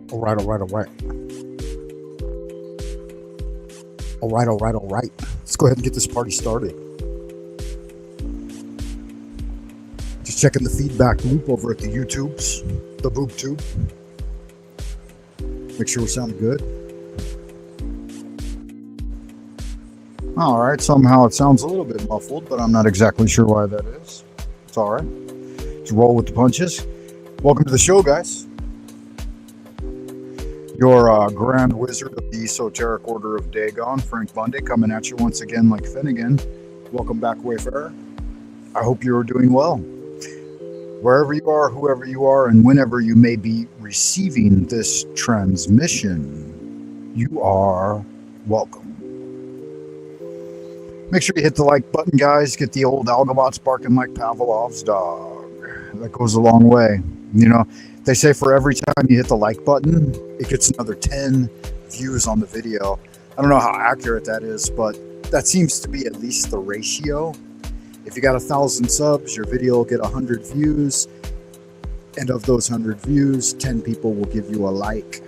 All right, all right, all right. All right, all right, all right. Let's go ahead and get this party started. Just checking the feedback loop over at the YouTubes, the boob tube. Make sure we're sounding good. All right, somehow it sounds a little bit muffled, but I'm not exactly sure why that is. It's all right. Let's roll with the punches. Welcome to the show, guys. Your Grand Wizard of the Esoteric Order of Dagon, Frank Monday, coming at you once again like Finnegan. Welcome back, Wayfarer. I hope you're doing well. Wherever you are, whoever you are, and whenever you may be receiving this transmission, you are welcome. Make sure you hit the like button, guys. Get the old Algobots barking like Pavlov's dog. That goes a long way. You know, they say for every time you hit the like button, it gets another 10 views on the video. I don't know how accurate that is, but that seems to be at least the ratio. If you got 1,000 subs, your video will get 100 views. And of those 100 views, 10 people will give you a like.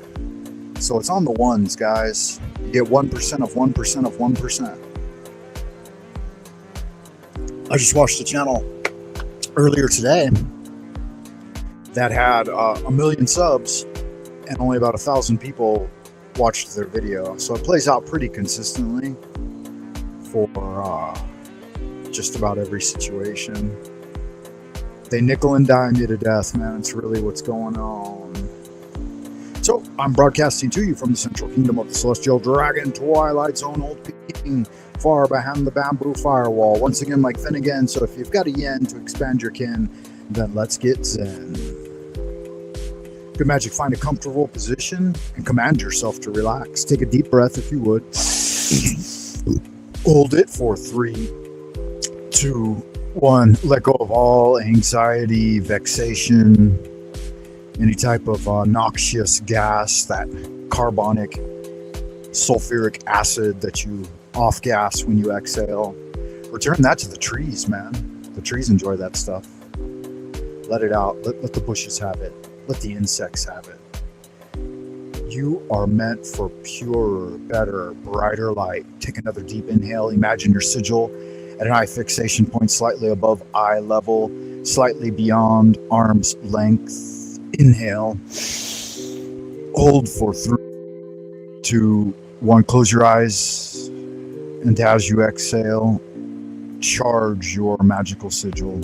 So it's on the ones, guys. You get 1% of 1% of 1%. I just watched a channel earlier today that had 1 million subs and only about 1,000 people watched their video. So it plays out pretty consistently for just about every situation. They nickel and dime you to death, man. It's really what's going on. So I'm broadcasting to you from the central kingdom of the Celestial Dragon, Twilight Zone, Old Peking, far behind the bamboo firewall. Once again, like Finnegan. So if you've got a yen to expand your kin, then let's get zen. Good Magic, find a comfortable position and command yourself to relax. Take a deep breath if you would. Hold it for 3, 2, 1. Let go of all anxiety, vexation, any type of noxious gas, that carbonic, sulfuric acid that you off-gas when you exhale. Return that to the trees, man. The trees enjoy that stuff. Let it out. Let the bushes have it. Let the insects have it. You are meant for purer, better, brighter light. Take another deep inhale. Imagine your sigil at an eye fixation point slightly above eye level, slightly beyond arm's length. Inhale. Hold for 3, 2, 1. Close your eyes. And as you exhale, charge your magical sigil.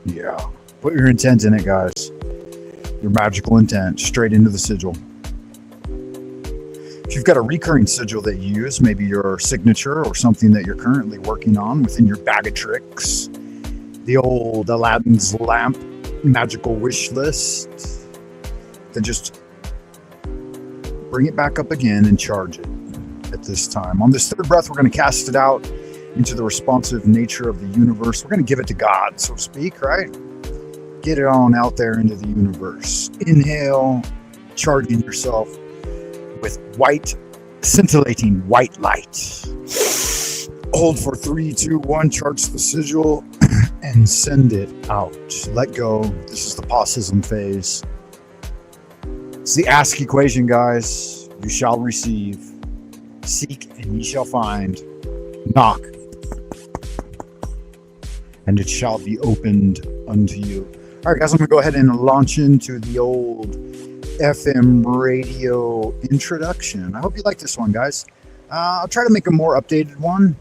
Yeah. Put your intent in it, guys. Your magical intent straight into the sigil. If you've got a recurring sigil that you use, maybe your signature or something that you're currently working on within your bag of tricks, the old Aladdin's lamp magical wish list, then just bring it back up again and charge it at this time. On this third breath, we're going to cast it out into the responsive nature of the universe. We're going to give it to God, so to speak, right? Get it on out there into the universe. Inhale, charging yourself with white, scintillating white light. Hold for 3, 2, 1, charge the sigil and send it out. Let go. This is the paucism phase. It's the ask equation, guys. You shall receive. Seek and ye shall find. Knock and it shall be opened unto you. All right, guys, I'm going to go ahead and launch into the old FM radio introduction. I hope you like this one, guys. I'll try to make a more updated one,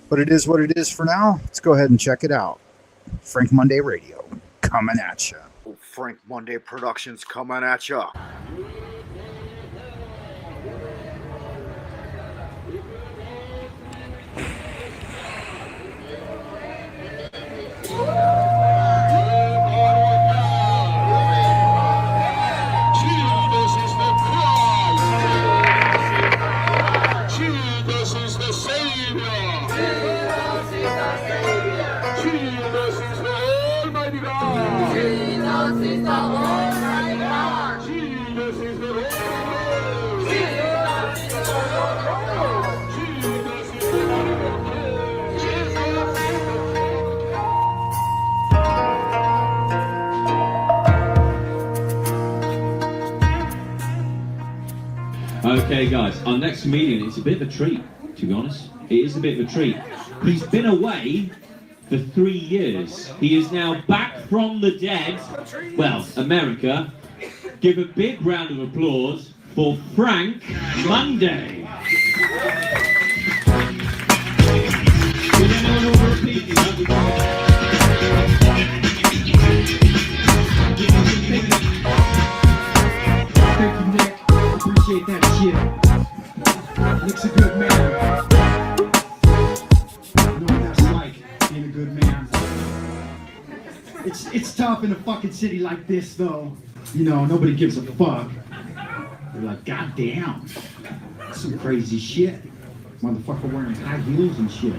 but it is what it is for now. Let's go ahead and check it out. Frank Monday Radio coming at you. Frank Monday Productions coming at you. Okay, guys, our next comedian is a bit of a treat, to be honest. It is a bit of a treat. He's been away for 3 years. He is now back from the dead. Well, America. Give a big round of applause for Frank Monday. Did anyone want to repeat that? Thank you, Nick. Appreciate that shit. Nick's a good man. I know what that's like, being a good man. It's tough in a fucking city like this, though. You know, nobody gives a fuck. They're like, God damn, that's some crazy shit. Motherfucker wearing high heels and shit.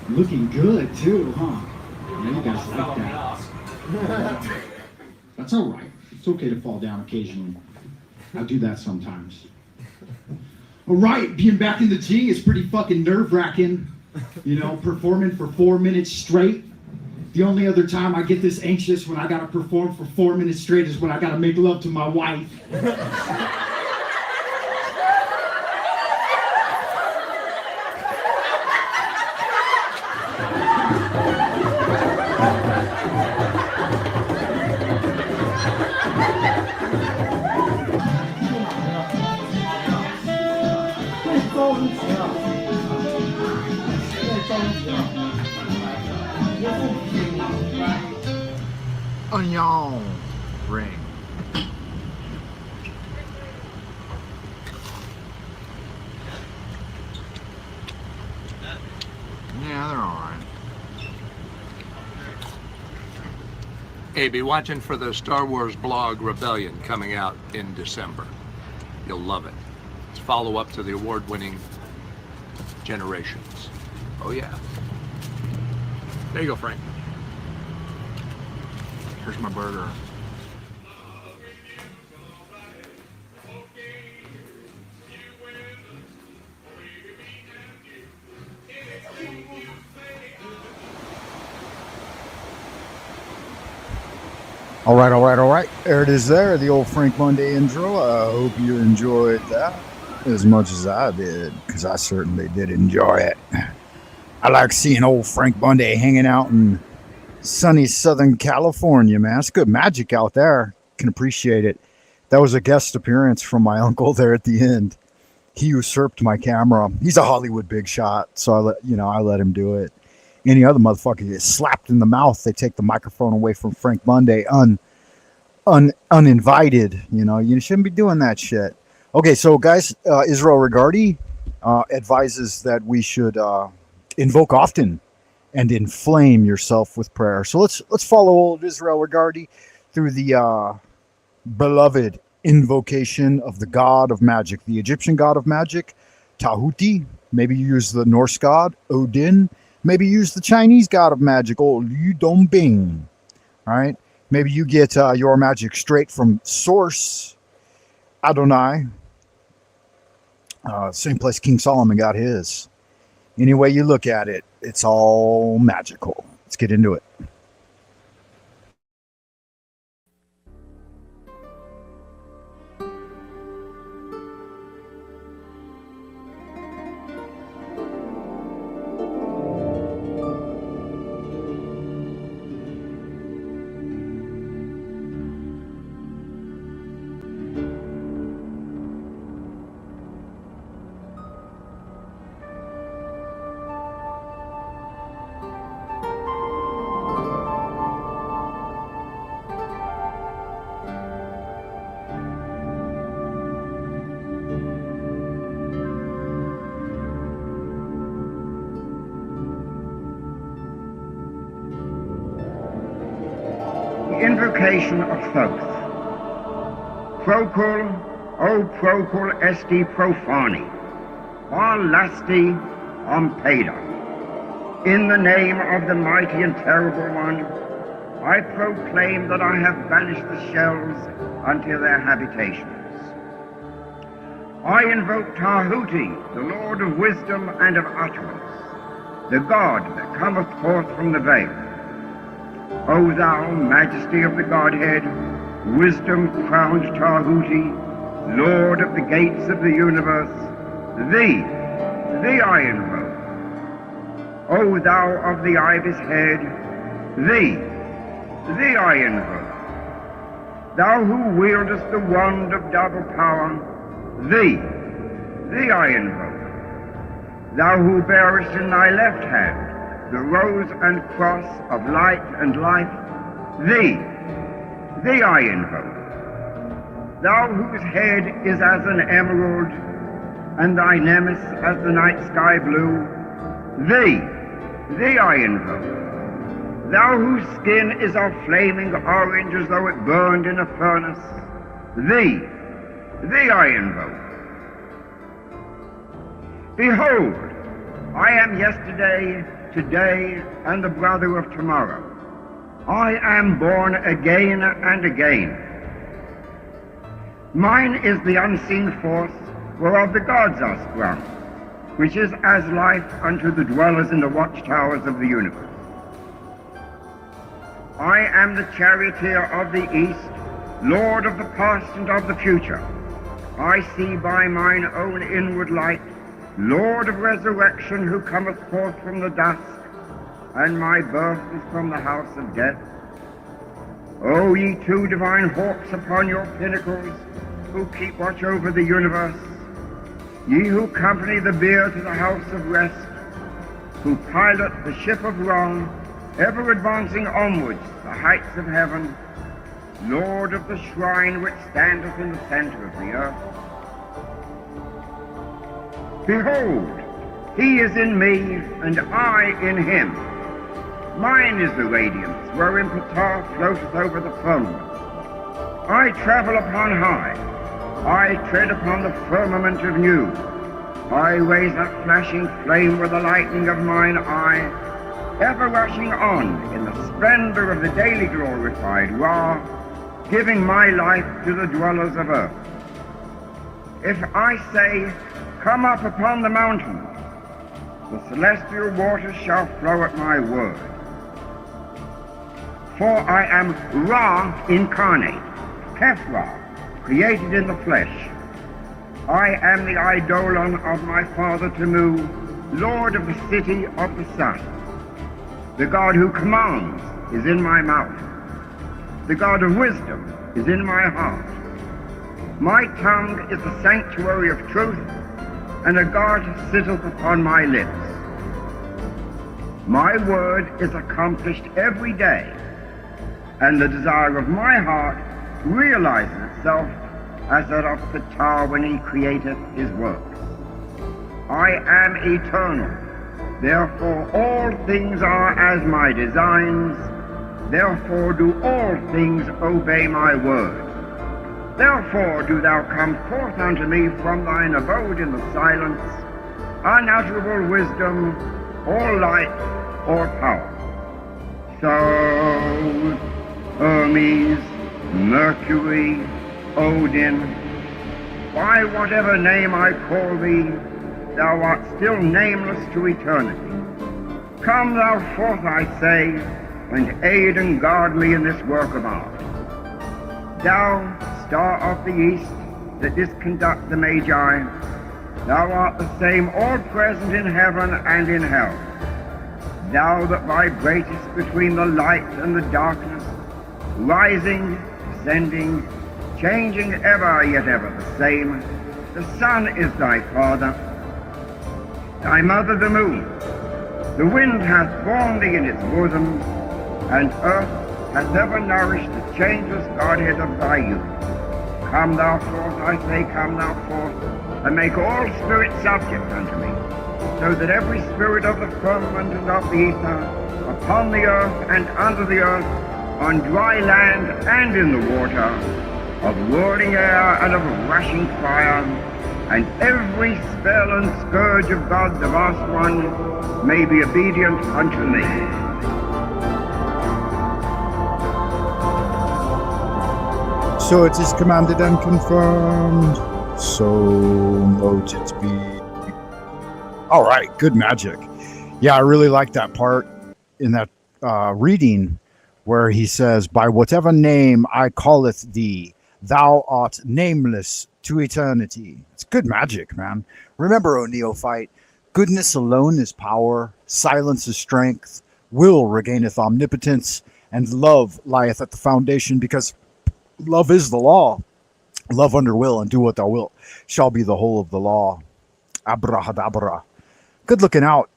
Looking good, too, huh? Yeah, you guys like that. That's all right. It's okay to fall down occasionally. I do that sometimes. All right, being back in the G is pretty fucking nerve-wracking. You know, performing for 4 minutes straight. The only other time I get this anxious when I gotta perform for 4 minutes straight is when I gotta make love to my wife. Onion ring. Yeah, they're all right. Hey, be watching for the Star Wars blog Rebellion coming out in December. You'll love it. It's follow-up to the award-winning Generations. Oh yeah. There you go, Frank. Here's my burger. All right. There it is there, the old Frank Monday intro. I hope you enjoyed that as much as I did, because I certainly did enjoy it. I like seeing old Frank Monday hanging out in sunny Southern California, man. It's good magic out there. Can appreciate it. That was a guest appearance from my uncle there at the end. He usurped my camera. He's a Hollywood big shot, so I let him do it. Any other motherfucker gets slapped in the mouth, they take the microphone away from Frank Monday uninvited. You shouldn't be doing that shit. Okay, so guys, Israel Regardi advises that we should invoke often and inflame yourself with prayer. So let's follow old Israel Regardi through the beloved invocation of the god of magic, the Egyptian god of magic, Tahuti. Maybe you use the Norse god, Odin. Maybe use the Chinese god of magic, old Liu Dongbing. All right. Maybe you get your magic straight from Source, Adonai. Same place King Solomon got his. Any way you look at it, it's all magical. Let's get into it. Invocation of Thoth. Procul, o procul esti profani, or lasti ompeda. In the name of the mighty and terrible one, I proclaim that I have banished the shells unto their habitations. I invoke Tahuti, the Lord of wisdom and of utterance, the God that cometh forth from the veil. O thou majesty of the Godhead, wisdom-crowned Tahuti, Lord of the gates of the universe, thee I invoke. O thou of the ibis head, thee I invoke. Thou who wieldest the wand of double power, thee I invoke. Thou who bearest in thy left hand the rose and cross of light and life, thee I invoke. Thou whose head is as an emerald, and thy nemesis as the night sky blue, thee I invoke. Thou whose skin is of flaming orange as though it burned in a furnace, thee I invoke. Behold, I am yesterday, today, and the brother of tomorrow. I am born again and again. Mine is the unseen force whereof the gods are sprung, which is as life unto the dwellers in the watchtowers of the universe. I am the charioteer of the east, lord of the past and of the future. I see by mine own inward light, Lord of resurrection, who cometh forth from the dusk, and my birth is from the house of death. O ye two divine hawks upon your pinnacles, who keep watch over the universe, ye who company the bier to the house of rest, who pilot the ship of wrong, ever advancing onwards the heights of heaven, Lord of the shrine which standeth in the center of the earth. Behold, he is in me, and I in him. Mine is the radiance wherein Ptah floateth over the firmament. I travel upon high. I tread upon the firmament of new. I raise up flashing flame with the lightning of mine eye, ever rushing on in the splendor of the daily glorified Ra, giving my life to the dwellers of earth. If I say, come up upon the mountains, the celestial waters shall flow at my word. For I am Ra incarnate, Kepra, created in the flesh. I am the eidolon of my father Tamu, lord of the city of the sun. The God who commands is in my mouth. The God of wisdom is in my heart. My tongue is the sanctuary of truth, and a guard sitteth upon my lips. My word is accomplished every day, and the desire of my heart realizes itself as that of Ptah when he createth his works. I am eternal, therefore all things are as my designs, therefore do all things obey my word. Therefore do thou come forth unto me from thine abode in the silence, unutterable wisdom, or light, or power. So, Hermes, Mercury, Odin, by whatever name I call thee, thou art still nameless to eternity. Come thou forth, I say, and aid and guard me in this work of art. Thou, star of the east, that didst conduct the Magi, thou art the same all present in heaven and in hell. Thou that vibratest between the light and the darkness, rising, descending, changing ever, yet ever the same. The sun is thy father, thy mother the moon. The wind hath borne thee in its bosom, and earth hath ever nourished the changeless godhead of thy youth. Come thou forth, I say, come thou forth, and make all spirits subject unto me, so that every spirit of the firmament and of the ether, upon the earth and under the earth, on dry land and in the water, of whirling air and of rushing fire, and every spell and scourge of God the vast one may be obedient unto me. So it is commanded and confirmed. So mote it be. All right, good magic. Yeah, I really like that part in that reading where he says, by whatever name I calleth thee, thou art nameless to eternity. It's good magic, man. Remember, O neophyte, goodness alone is power, silence is strength, will regaineth omnipotence, and love lieth at the foundation, because love is the law. Love under will, and do what thou wilt shall be the whole of the law. Abrahadabra. Good looking out,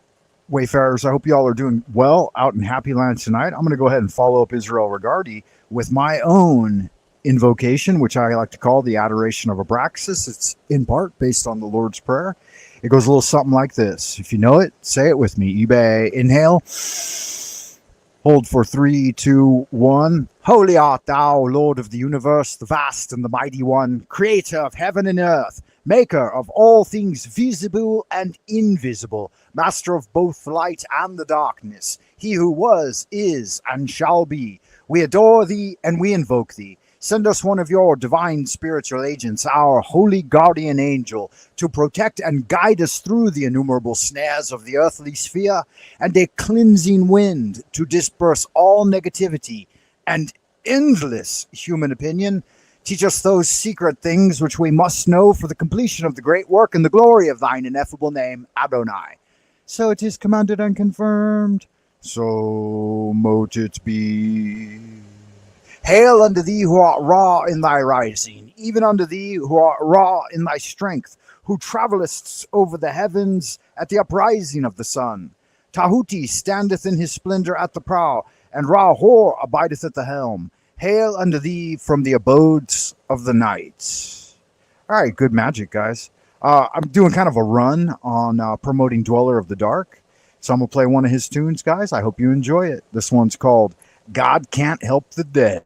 Wayfarers. I hope you all are doing well out in Happy Land tonight. I'm going to go ahead and follow up Israel Regardi with my own invocation, which I like to call the Adoration of Abraxas. It's in part based on the Lord's Prayer. It goes a little something like this. If you know it, say it with me. eBay, inhale. Hold for 3, 2, 1. Holy art thou, Lord of the universe, the vast and the mighty one, creator of heaven and earth, maker of all things visible and invisible, master of both the light and the darkness, he who was, is, and shall be. We adore thee and we invoke thee. Send us one of your divine spiritual agents, our holy guardian angel, to protect and guide us through the innumerable snares of the earthly sphere, and a cleansing wind to disperse all negativity and endless human opinion. Teach us those secret things which we must know for the completion of the great work and the glory of thine ineffable name, Adonai. So it is commanded and confirmed. So mote it be. Hail unto thee who art raw in thy rising, even unto thee who art raw in thy strength, who travellest over the heavens at the uprising of the sun. Tahuti standeth in his splendor at the prow, and Ra-Hor abideth at the helm. Hail unto thee from the abodes of the night. All right, good magic, guys. I'm doing kind of a run on promoting Dweller of the Dark. So I'm going to play one of his tunes, guys. I hope you enjoy it. This one's called God Can't Help the Dead.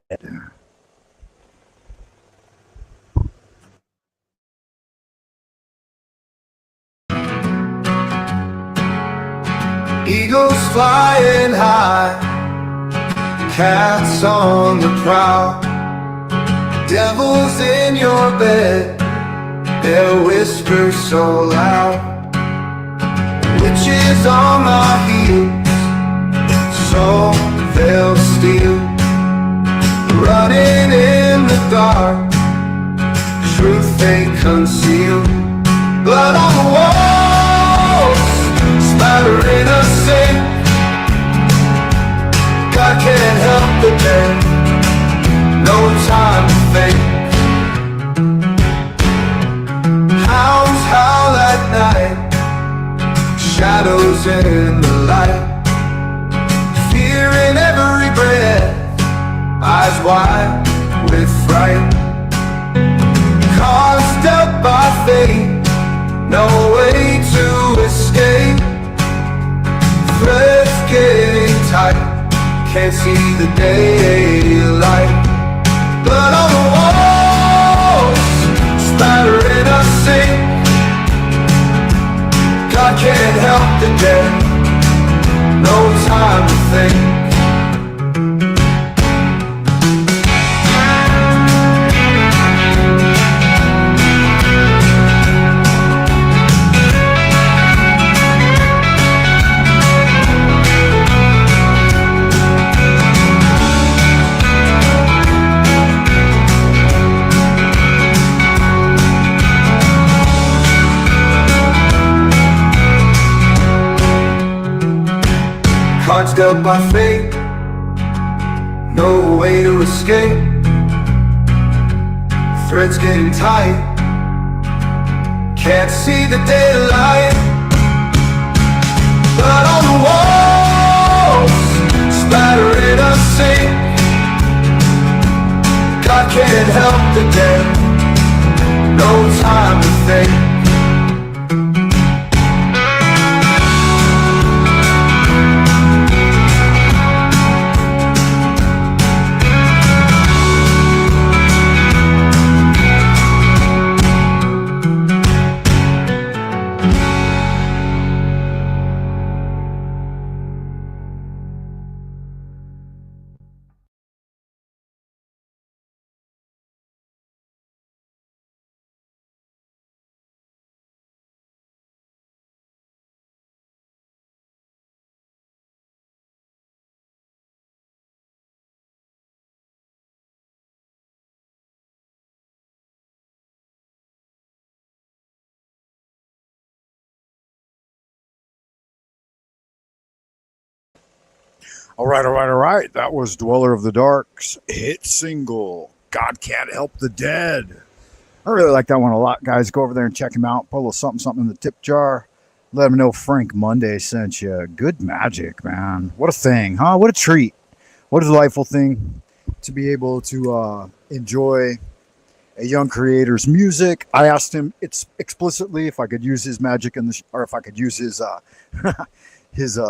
Eagles flying high, cats on the prowl, devils in your bed, their whispers so loud, witches on my heels, so they'll steal, running in the dark, truth they conceal, blood on the walls, splattering us safe. God can't help the dead, no time to think. Hounds howl at night, shadows in the light, fear in every breath, eyes wide with fright. Cards dealt by fate, no way to escape. Threads getting tight, can't see the daylight. Blood on the walls, splattering us safe. God can't help the dead, no time to think. Cards dealt by fate, no way to escape. Threads getting tight, can't see the daylight. Blood on the walls, splattering us safe. God can't help the dead, no time to think. All right. That was Dweller of the Dark's hit single, God Can't Help the Dead. I really like that one a lot, guys. Go over there and check him out. Put a little something in the tip jar. Let him know Frank Monday sent you. Good magic, man. What a thing, huh? What a treat. What a delightful thing to be able to enjoy a young creator's music. I asked him explicitly if I could use his magic or if I could use his his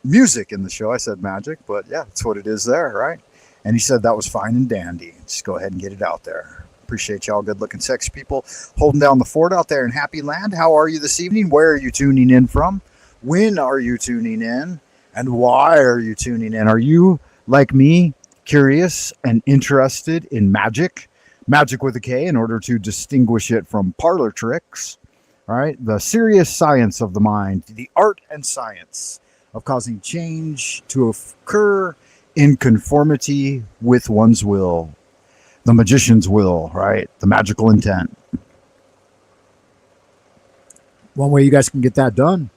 music in the show. I said magic, but yeah, that's what it is there, right? And he said that was fine and dandy. Just go ahead and get it out there. Appreciate y'all good-looking, sexy people holding down the fort out there in Happy Land. How are you this evening? Where are you tuning in from? When are you tuning in? And why are you tuning in? Are you, like me, curious and interested in magic? Magic with a K, in order to distinguish it from parlor tricks. All right, the serious science of the mind, the art and science of causing change to occur in conformity with one's will. The magician's will, right? The magical intent. One way you guys can get that done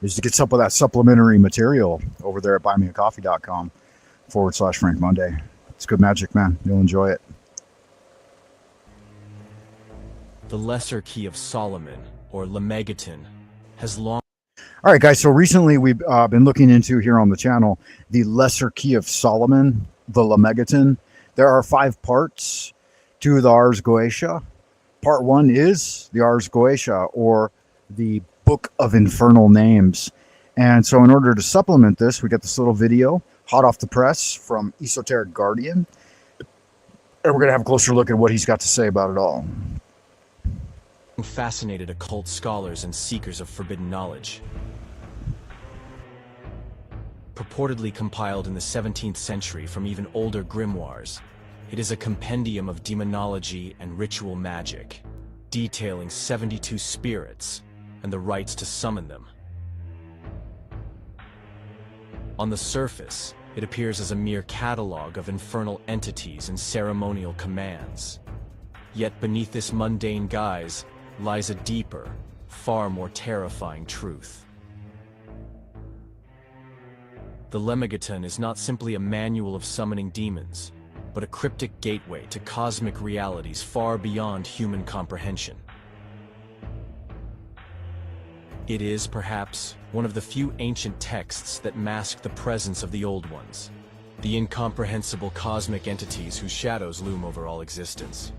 is to get some of that supplementary material over there at buymeacoffee.com/Frank Monday. It's good magic, man. You'll enjoy it. The Lesser Key of Solomon, or Lamagaton, has long... All right, guys. So recently we've been looking into here on the channel the Lesser Key of Solomon, the Lamagaton. There are 5 parts to the Ars Goetia. Part 1 is the Ars Goetia, or the Book of Infernal Names. And so in order to supplement this, we got this little video, hot off the press, from Esoteric Guardian. And we're going to have a closer look at what he's got to say about it all. Fascinated occult scholars and seekers of forbidden knowledge. Purportedly compiled in the 17th century from even older grimoires, it is a compendium of demonology and ritual magic, detailing 72 spirits and the rites to summon them. On the surface, it appears as a mere catalogue of infernal entities and ceremonial commands. Yet beneath this mundane guise lies a deeper, far more terrifying truth. The Lamagaton is not simply a manual of summoning demons, but a cryptic gateway to cosmic realities far beyond human comprehension. It is, perhaps, one of the few ancient texts that mask the presence of the old ones, the incomprehensible cosmic entities whose shadows loom over all existence.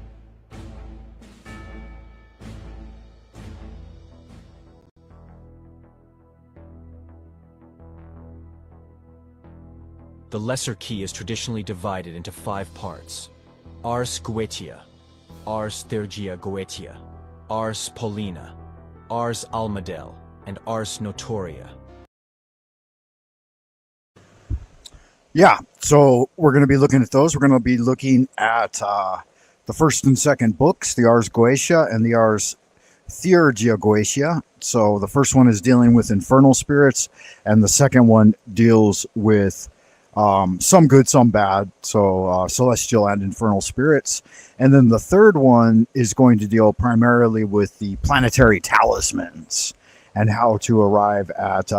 The Lesser Key is traditionally divided into 5 parts: Ars Goetia, Ars Theurgia Goetia, Ars Paulina, Ars Almadel, and Ars Notoria. Yeah, so we're going to be looking at those. We're going to be looking at the first and second books, the Ars Goetia and the Ars Theurgia Goetia. So the first one is dealing with infernal spirits, and the second one deals with some good, some bad, so celestial and infernal spirits. And then the third one is going to deal primarily with the planetary talismans and how to arrive at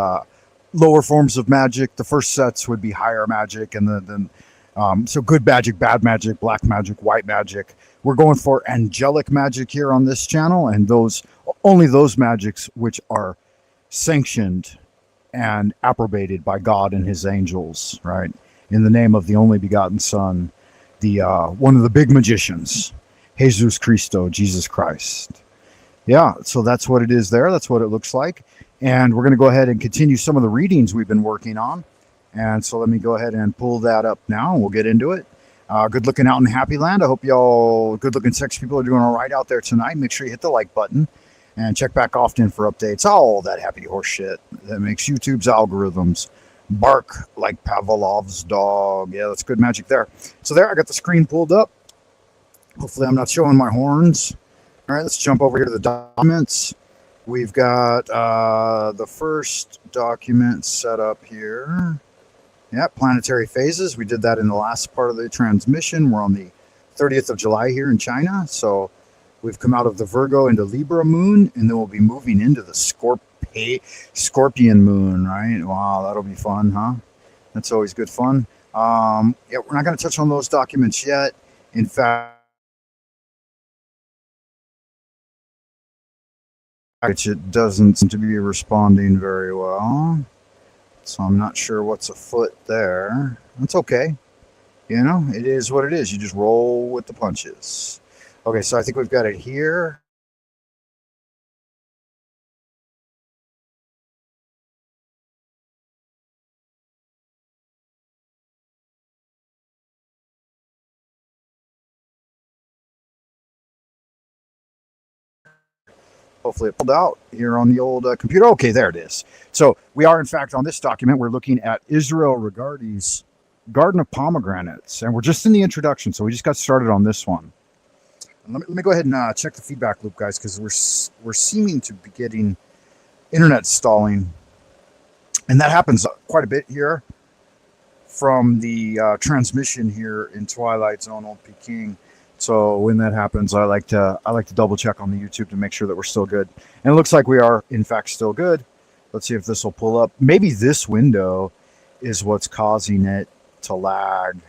lower forms of magic. The first sets would be higher magic, and then so good magic, bad magic, black magic, white magic. We're going for angelic magic here on this channel, and only those magics which are sanctioned and approbated by God and his angels, right? In the name of the only begotten Son, the one of the big magicians, Jesus Christo, Jesus Christ. Yeah, so that's what it is there. That's what it looks like. And we're going to go ahead and continue some of the readings we've been working on. And so let me go ahead and pull that up now, and we'll get into it. Good looking out in Happy Land. I hope y'all good looking sex people are doing all right out there tonight. Make sure you hit the like button. And check back often for updates. All that happy horse shit that makes YouTube's algorithms bark like Pavlov's dog. Yeah, that's good magic there. So there, I got the screen pulled up. Hopefully I'm not showing my horns. All right, let's jump over here to the documents. We've got the first document set up here. Yeah, planetary phases. We did that in the last part of the transmission. We're on the 30th of July here in China. So we've come out of the Virgo into Libra moon, and then we'll be moving into the Scorpion moon, right? Wow, that'll be fun, huh? That's always good fun. Yeah, we're not going to touch on those documents yet. In fact, it doesn't seem to be responding very well. So I'm not sure what's afoot there. That's okay. You know, it is what it is. You just roll with the punches. Okay, so I think we've got it here. Hopefully it pulled out here on the old computer. Okay, there it is. So we are, in fact, on this document, we're looking at Israel Regardi's Garden of Pomegranates. And we're just in the introduction, so we just got started on this one. And let me go ahead and check the feedback loop, guys, because we're seeming to be getting internet stalling. And that happens quite a bit here from the transmission here in Twilight Zone Old Peking. So when that happens, I like to double check on the YouTube to make sure that we're still good. And it looks like we are, in fact, still good. Let's see if this will pull up. Maybe this window is what's causing it to lag.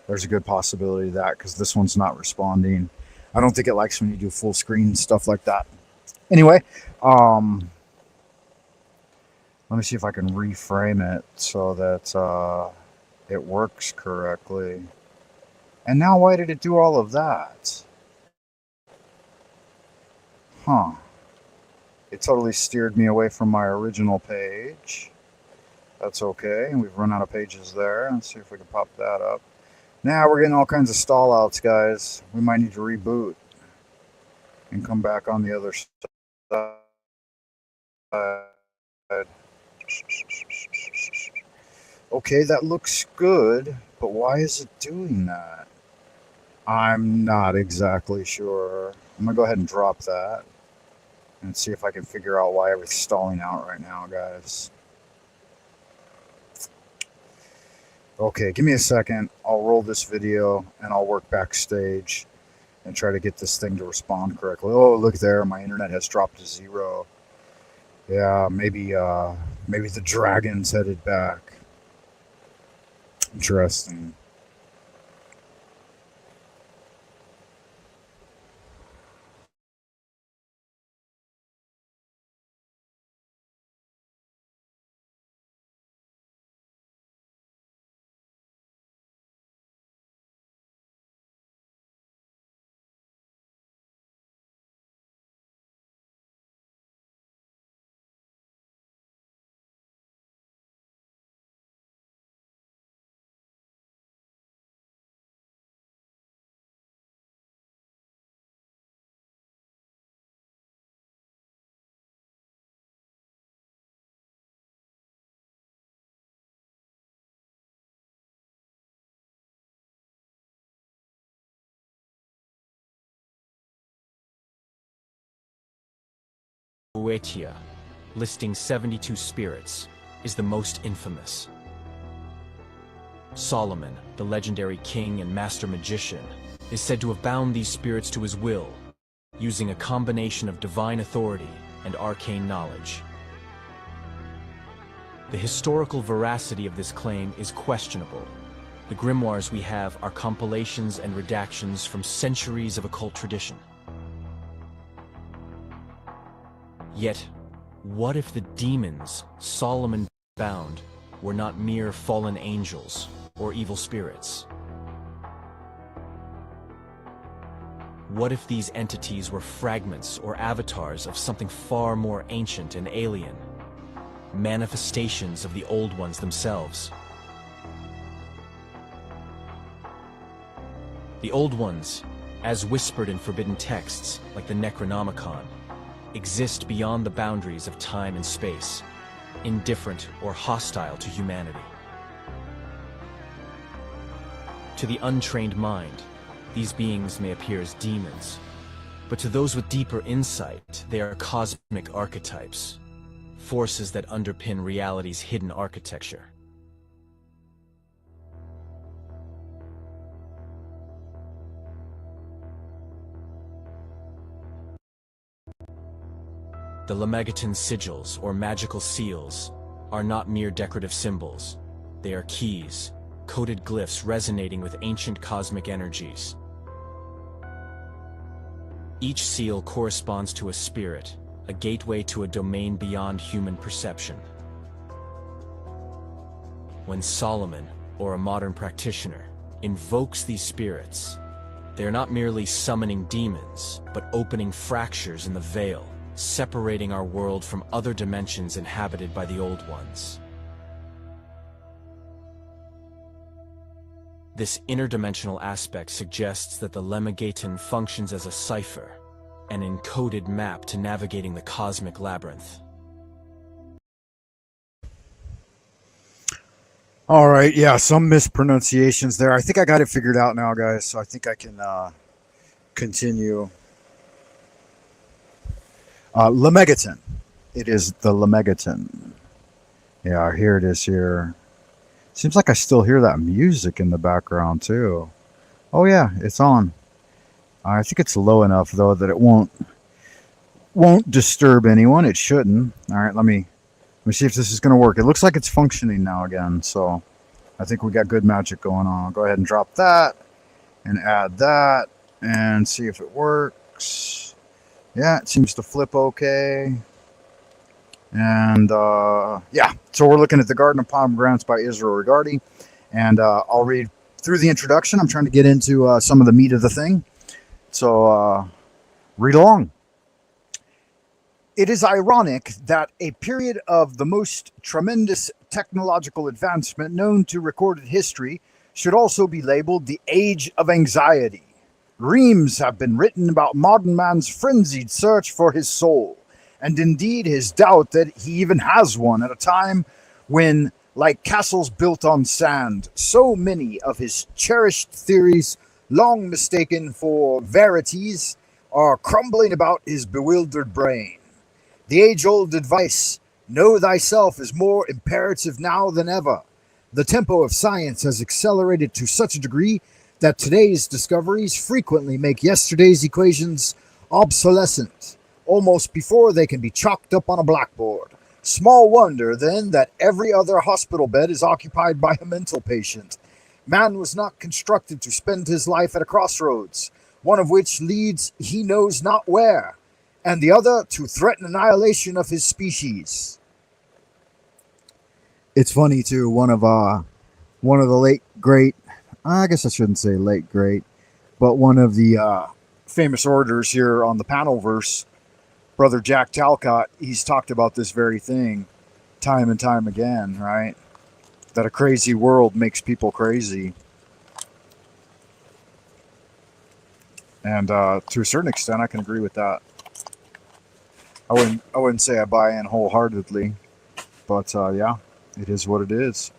There's a good possibility of that because this one's not responding. I don't think it likes when you do full screen stuff like that. Anyway, let me see if I can reframe it so that it works correctly. And now why did it do all of that? Huh. It totally steered me away from my original page. That's okay. We've run out of pages there. Let's see if we can pop that up. Now we're getting all kinds of stall outs, guys. We might need to reboot and come back on the other side. Okay, that looks good, but why is it doing that? I'm not exactly sure. I'm gonna go ahead and drop that and see if I can figure out why everything's stalling out right now, guys. Okay, give me a second. I'll roll this video and I'll work backstage and try to get this thing to respond correctly. Oh, look there, my internet has dropped to 0. Yeah, maybe the dragon's headed back. Interesting. Boeotia, listing 72 spirits, is the most infamous. Solomon, the legendary king and master magician, is said to have bound these spirits to his will, using a combination of divine authority and arcane knowledge. The historical veracity of this claim is questionable. The grimoires we have are compilations and redactions from centuries of occult tradition. Yet, what if the demons Solomon bound were not mere fallen angels or evil spirits? What if these entities were fragments or avatars of something far more ancient and alien? Manifestations of the old ones themselves. The old ones, as whispered in forbidden texts like the Necronomicon, exist beyond the boundaries of time and space, indifferent or hostile to humanity. To the untrained mind, these beings may appear as demons, but to those with deeper insight, they are cosmic archetypes, forces that underpin reality's hidden architecture. The Lamagaton sigils, or magical seals, are not mere decorative symbols. They are keys, coded glyphs resonating with ancient cosmic energies. Each seal corresponds to a spirit, a gateway to a domain beyond human perception. When Solomon, or a modern practitioner, invokes these spirits, they are not merely summoning demons, but opening fractures in the veil, separating our world from other dimensions inhabited by the old ones. This interdimensional aspect suggests that the Lemmigaton functions as a cipher, an encoded map to navigating the cosmic labyrinth. All right, yeah, some mispronunciations there. I think I got it figured out now, guys, so I think I can continue. Lemmigaton. It is the Lemmigaton. Yeah, here it is here. Seems like I still hear that music in the background, too. Oh, yeah, it's on. I think it's low enough, though, that it won't disturb anyone. It shouldn't. All right, let me see if this is going to work. It looks like it's functioning now again, so I think we got good magic going on. I'll go ahead and drop that and add that and see if it works. Yeah, it seems to flip okay. And yeah, so we're looking at the Garden of Pomegranates by Israel Rigardi, and I'll read through the introduction. I'm trying to get into some of the meat of the thing, so read along. It is ironic that a period of the most tremendous technological advancement known to recorded history should also be labeled the Age of Anxiety. Reams have been written about modern man's frenzied search for his soul, and indeed his doubt that he even has one at a time when, like castles built on sand, so many of his cherished theories, long mistaken for verities, are crumbling about his bewildered brain. The age-old advice, know thyself, is more imperative now than ever. The tempo of science has accelerated to such a degree that today's discoveries frequently make yesterday's equations obsolescent, almost before they can be chalked up on a blackboard. Small wonder, then, that every other hospital bed is occupied by a mental patient. Man was not constructed to spend his life at a crossroads, one of which leads he knows not where, and the other to threaten annihilation of his species. It's funny, too, one of the late, great, I guess I shouldn't say late, great, but one of the famous orators here on the Panelverse, Brother Jack Talcott, he's talked about this very thing time and time again, right? That a crazy world makes people crazy. And to a certain extent, I can agree with that. I wouldn't say I buy in wholeheartedly, but yeah, it is what it is.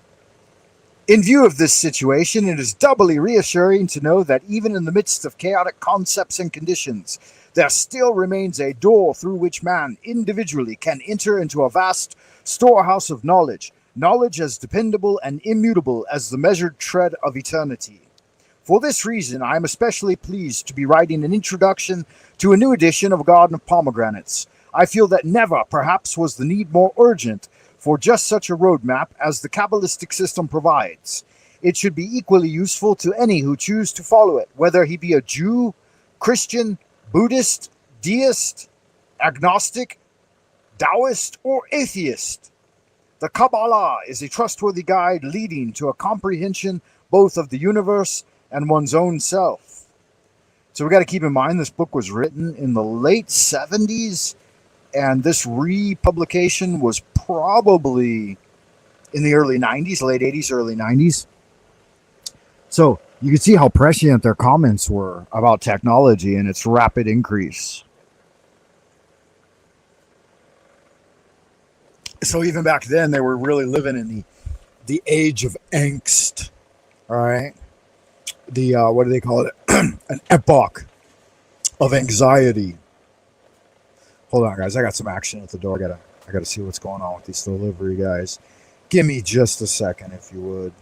In view of this situation, it is doubly reassuring to know that even in the midst of chaotic concepts and conditions, there still remains a door through which man individually can enter into a vast storehouse of knowledge, knowledge as dependable and immutable as the measured tread of eternity. For this reason, I am especially pleased to be writing an introduction to a new edition of Garden of Pomegranates. I feel that never, perhaps, was the need more urgent for just such a roadmap as the Kabbalistic system provides. It should be equally useful to any who choose to follow it, whether he be a Jew, Christian, Buddhist, deist, agnostic, Taoist, or atheist. The Kabbalah is a trustworthy guide leading to a comprehension both of the universe and one's own self. So we got to keep in mind this book was written in the late 70s, and this republication was probably in the early 90s, late 80s, early 90s. So you can see how prescient their comments were about technology and its rapid increase. So even back then, they were really living in the age of angst. All right. The what do they call it? An epoch of anxiety. Hold on, guys. I got some action at the door. I gotta see what's going on with these delivery guys. Give me just a second, if you would.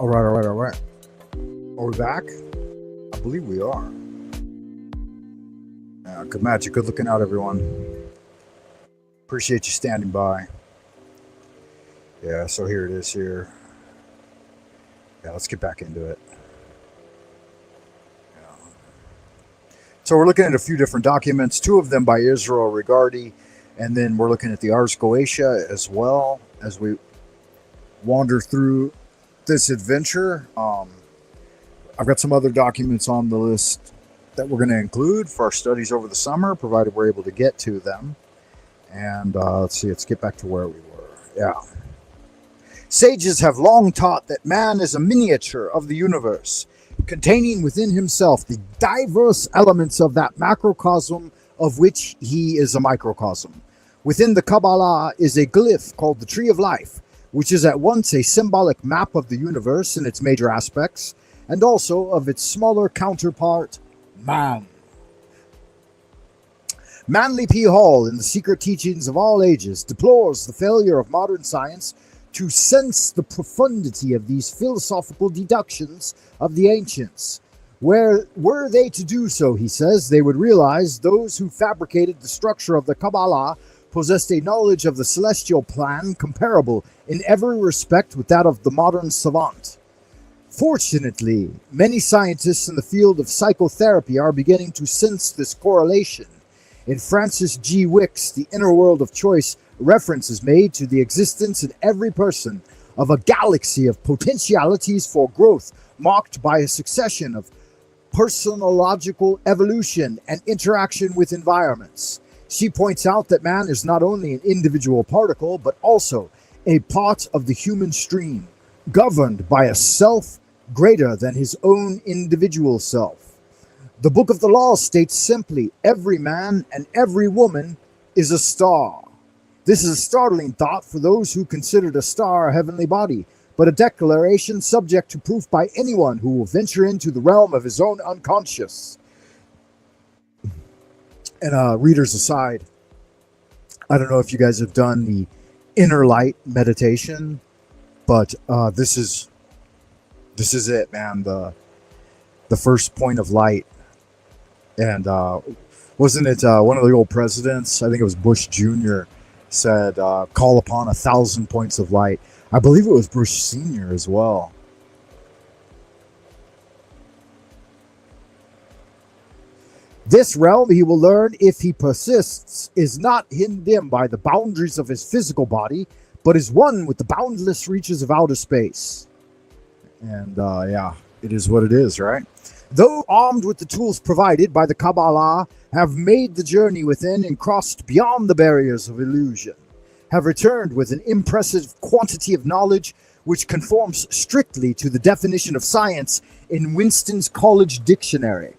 All right, all right, all right. Are we back? I believe we are. Yeah, good magic. Good looking out, everyone. Appreciate you standing by. Yeah, so here it is here. Yeah, let's get back into it. Yeah. So we're looking at a few different documents, two of them by Israel Regardi, and then we're looking at the Ars Goetia as well as we wander through this adventure. I've got some other documents on the list that we're going to include for our studies over the summer, provided we're able to get to them. And let's see, let's get back to where we were. Yeah. Sages have long taught that man is a miniature of the universe, containing within himself the diverse elements of that macrocosm of which he is a microcosm. Within the Kabbalah is a glyph called the Tree of Life, which is at once a symbolic map of the universe in its major aspects, and also of its smaller counterpart, man. Manly P. Hall, in the Secret Teachings of All Ages, deplores the failure of modern science to sense the profundity of these philosophical deductions of the ancients. Were they to do so, he says, they would realize those who fabricated the structure of the Kabbalah possessed a knowledge of the celestial plan comparable in every respect with that of the modern savant. Fortunately, many scientists in the field of psychotherapy are beginning to sense this correlation. In Francis G. Wick's The Inner World of Choice, reference is made to the existence in every person of a galaxy of potentialities for growth marked by a succession of personological evolution and interaction with environments. She points out that man is not only an individual particle, but also a part of the human stream, governed by a self greater than his own individual self. The Book of the Law states simply, every man and every woman is a star. This is a startling thought for those who considered a star a heavenly body, but a declaration subject to proof by anyone who will venture into the realm of his own unconscious. And readers aside, I don't know if you guys have done the inner light meditation, but this is it, man. The first point of light. And wasn't it one of the old presidents, I think it was Bush Jr., said, call upon 1,000 points of light. I believe it was Bush Sr. as well. This realm, he will learn if he persists, is not hemmed in by the boundaries of his physical body, but is one with the boundless reaches of outer space. And yeah, it is what it is, right? Though armed with the tools provided by the Kabbalah, have made the journey within and crossed beyond the barriers of illusion, have returned with an impressive quantity of knowledge which conforms strictly to the definition of science in Winston's College Dictionary.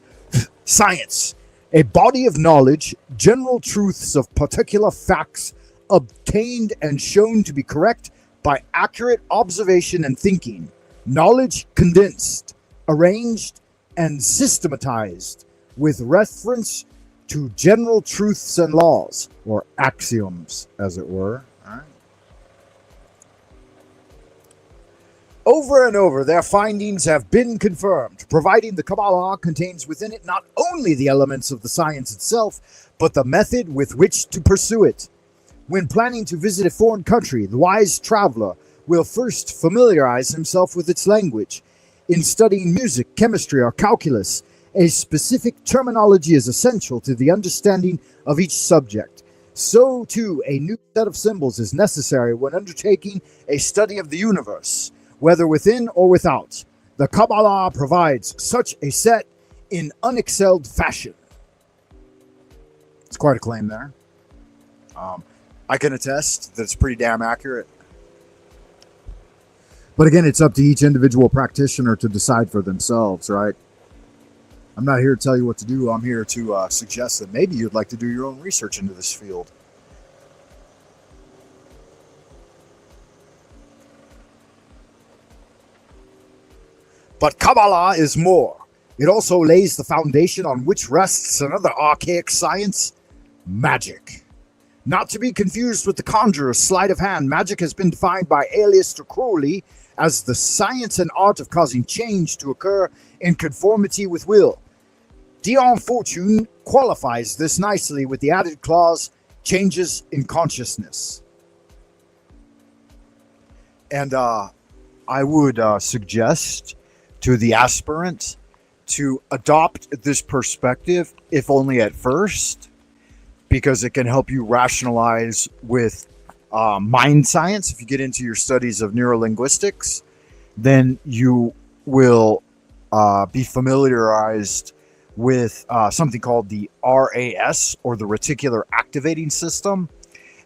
Science, a body of knowledge, general truths of particular facts, obtained and shown to be correct by accurate observation and thinking. Knowledge condensed, arranged, and systematized with reference to general truths and laws, or axioms, as it were. All right. Over and over, their findings have been confirmed, providing the Kabbalah contains within it not only the elements of the science itself, but the method with which to pursue it. When planning to visit a foreign country, the wise traveler will first familiarize himself with its language. In studying music, chemistry, or calculus, a specific terminology is essential to the understanding of each subject. So, too, a new set of symbols is necessary when undertaking a study of the universe, whether within or without. The Kabbalah provides such a set in unexcelled fashion. It's quite a claim there. I can attest that it's pretty damn accurate. But again, it's up to each individual practitioner to decide for themselves, right? I'm not here to tell you what to do. I'm here to suggest that maybe you'd like to do your own research into this field. But Kabbalah is more. It also lays the foundation on which rests another archaic science, magic. Not to be confused with the conjurer's sleight of hand, magic has been defined by Aleister Crowley as the science and art of causing change to occur in conformity with will. Dion Fortune qualifies this nicely with the added clause, changes in consciousness. And I would suggest to the aspirant to adopt this perspective, if only at first, because it can help you rationalize with mind science. If you get into your studies of neurolinguistics, then you will be familiarized with something called the RAS, or the reticular activating system.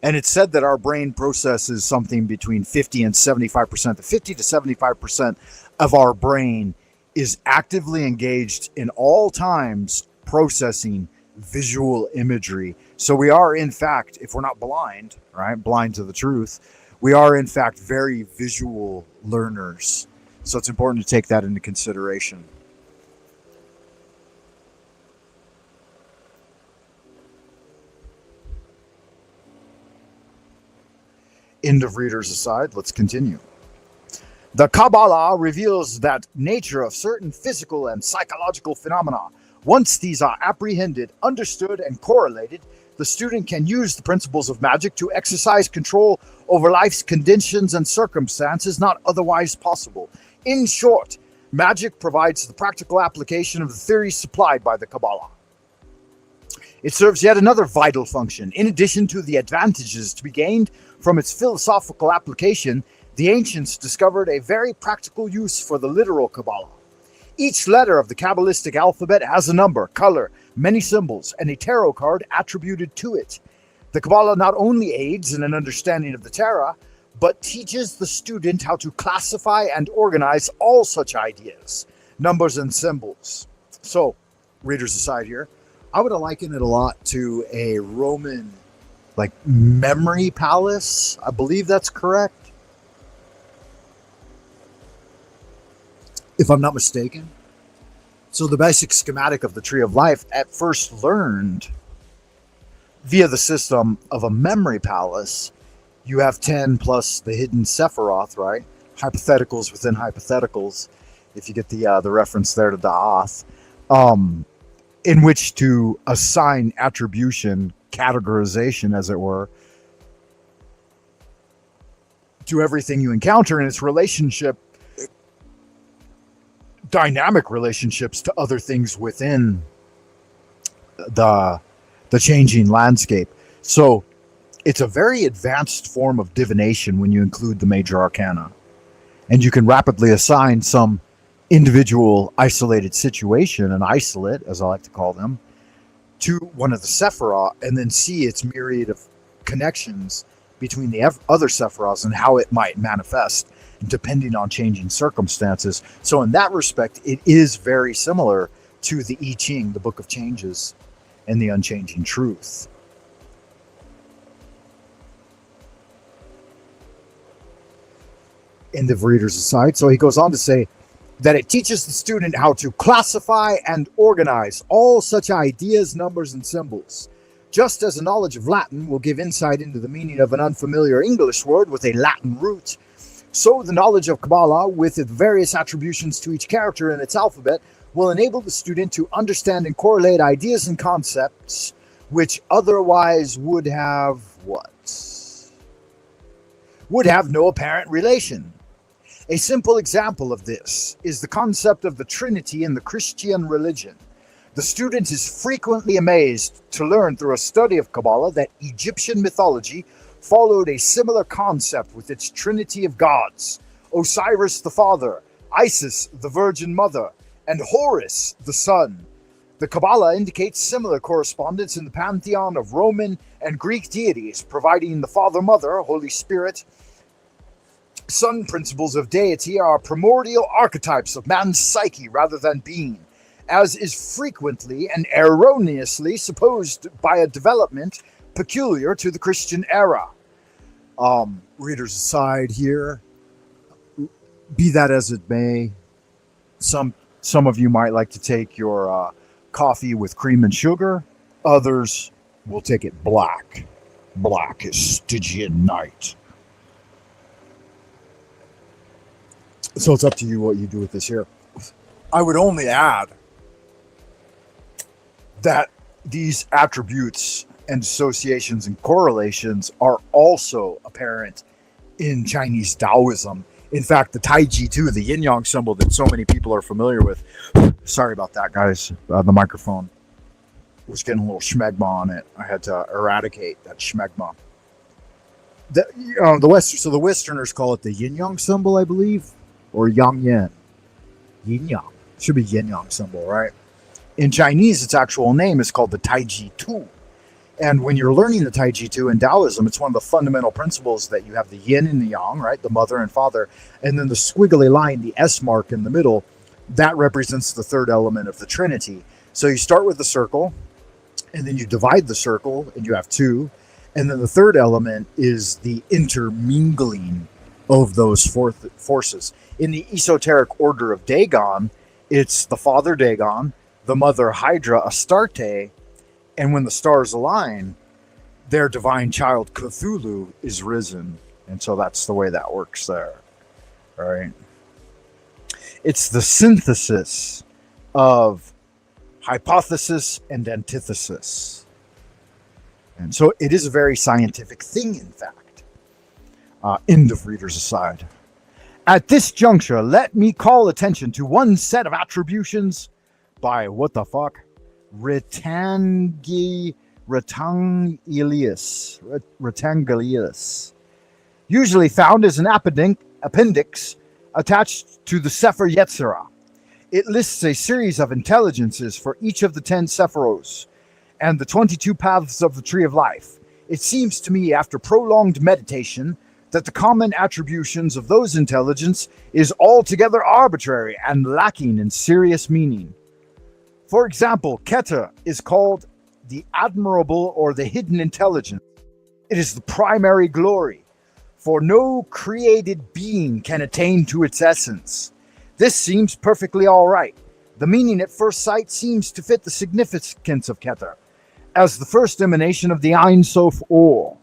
And it's said that our brain processes something between 50 and 75%. The 50 to 75% of our brain is actively engaged in all times processing visual imagery. So we are, in fact, if we're not blind, right, blind to the truth, we are, in fact, very visual learners. So it's important to take that into consideration. End of readers aside, let's continue. The Kabbalah reveals that nature of certain physical and psychological phenomena. Once these are apprehended, understood, and correlated, the student can use the principles of magic to exercise control over life's conditions and circumstances not otherwise possible. In short, magic provides the practical application of the theories supplied by the Kabbalah. It serves yet another vital function. In addition to the advantages to be gained from its philosophical application, the ancients discovered a very practical use for the literal Kabbalah. Each letter of the Kabbalistic alphabet has a number, color, many symbols, and a tarot card attributed to it. The Kabbalah not only aids in an understanding of the Torah, but teaches the student how to classify and organize all such ideas, numbers, and symbols. So, readers aside here, I would liken it a lot to a Roman, memory palace. I believe that's correct, if I'm not mistaken. So the basic schematic of the Tree of Life, at first learned via the system of a memory palace, you have 10 plus the hidden Sephiroth, right? Hypotheticals within hypotheticals, if you get the reference there to Da'ath, in which to assign attribution, categorization, as it were, to everything you encounter in its relationship, dynamic relationships to other things within the changing landscape. So it's a very advanced form of divination when you include the major arcana. And you can rapidly assign some individual isolated situation, an isolate, as I like to call them, to one of the Sephiroth, and then see its myriad of connections between the other Sephiroths and how it might manifest depending on changing circumstances. So in that respect, it is very similar to the I Ching, the Book of Changes, and the Unchanging Truth. End of readers aside. So he goes on to say that it teaches the student how to classify and organize all such ideas, numbers, and symbols. Just as a knowledge of Latin will give insight into the meaning of an unfamiliar English word with a Latin root, so the knowledge of Kabbalah, with its various attributions to each character in its alphabet, will enable the student to understand and correlate ideas and concepts which otherwise would have what? Would have no apparent relation. A simple example of this is the concept of the Trinity in the Christian religion. The student is frequently amazed to learn through a study of Kabbalah that Egyptian mythology followed a similar concept with its trinity of gods: Osiris the Father, Isis the Virgin Mother, and Horus the Son. The Kabbalah indicates similar correspondence in the pantheon of Roman and Greek deities, providing the Father, Mother, Holy Spirit, Son principles of deity are primordial archetypes of man's psyche rather than being, as is frequently and erroneously supposed by a development peculiar to the Christian era. Readers aside here, be that as it may, some of you might like to take your coffee with cream and sugar. Others will take it black. Black is Stygian night. So it's up to you what you do with this here. I would only add that these attributes and associations and correlations are also apparent in Chinese Taoism. In fact, the Taiji too, the yin yang symbol that so many people are familiar with. Sorry about that, guys. The microphone was getting a little schmegma on it. I had to eradicate that schmegma. So the Westerners call it the yin yang symbol, I believe, or yang yin. Yin yang should be yin yang symbol, right? In Chinese, its actual name is called the Taiji Tu. And when you're learning the Taiji Tu in Taoism, it's one of the fundamental principles that you have the yin and the yang, right? The mother and father. And then the squiggly line, the S mark in the middle, that represents the third element of the Trinity. So you start with the circle, and then you divide the circle, and you have two. And then the third element is the intermingling of those forces. In the esoteric order of Dagon, it's the father Dagon, the mother Hydra Astarte, and when the stars align, their divine child Cthulhu is risen. And so that's the way that works there. All right. It's the synthesis of hypothesis and antithesis. And so it is a very scientific thing, in fact. End of reader's aside. At this juncture, let me call attention to one set of attributions by, what the fuck? Retangelius, usually found as an appendix attached to the Sefer Yetzirah. It lists a series of intelligences for each of the 10 Sephiros and the 22 paths of the Tree of Life. It seems to me, after prolonged meditation, that the common attributions of those intelligences is altogether arbitrary and lacking in serious meaning. For example, Keter is called the admirable or the hidden intelligence. It is the primary glory, for no created being can attain to its essence. This seems perfectly all right. The meaning at first sight seems to fit the significance of Keter as the first emanation of the Ein Sof Or.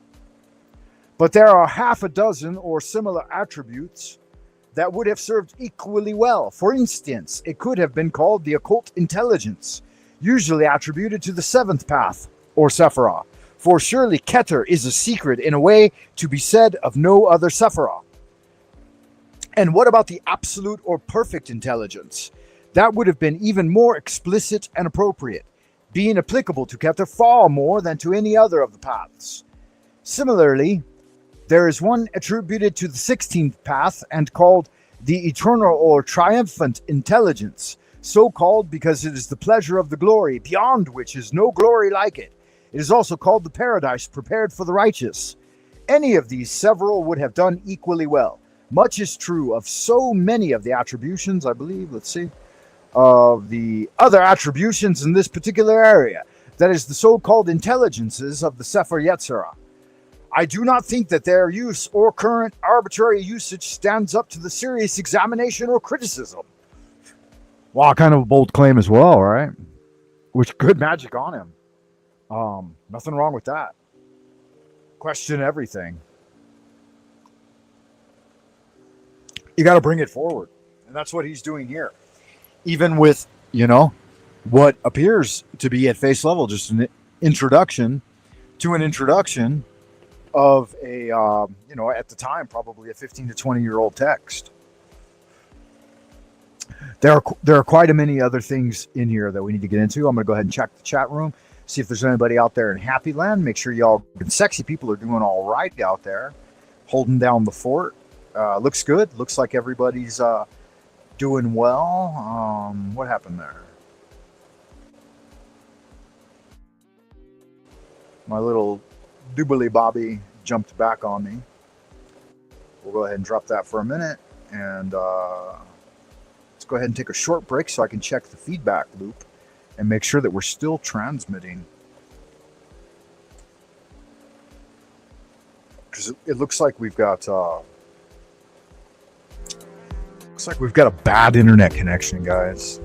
But there are half a dozen or similar attributes that would have served equally well. For instance, it could have been called the occult intelligence, usually attributed to the seventh path, or Sephirah, for surely Keter is a secret in a way to be said of no other Sephirah. And what about the absolute or perfect intelligence? That would have been even more explicit and appropriate, being applicable to Keter far more than to any other of the paths. Similarly, there is one attributed to the 16th path and called the eternal or triumphant intelligence, so called because it is the pleasure of the glory, beyond which is no glory like it. It is also called the paradise prepared for the righteous. Any of these several would have done equally well. Much is true of so many of the attributions, I believe, of the other attributions in this particular area, that is the so-called intelligences of the Sefer Yetzirah. I do not think that their use or current arbitrary usage stands up to the serious examination or criticism. Wow, kind of a bold claim as well, right? Which good magic on him. Nothing wrong with that. Question everything. You got to bring it forward. And that's what he's doing here. Even with, what appears to be at face level, just an introduction to an introduction of a, at the time, probably a 15 to 20-year-old text. There are quite a many other things in here that we need to get into. I'm going to go ahead and check the chat room, see if there's anybody out there in Happy Land. Make sure y'all sexy people are doing all right out there, holding down the fort. Looks good. Looks like everybody's doing well. What happened there? My little doobly bobby jumped back on me. We'll go ahead and drop that for a minute, and let's go ahead and take a short break so I can check the feedback loop and make sure that we're still transmitting, because it looks like we've got a bad internet connection, guys.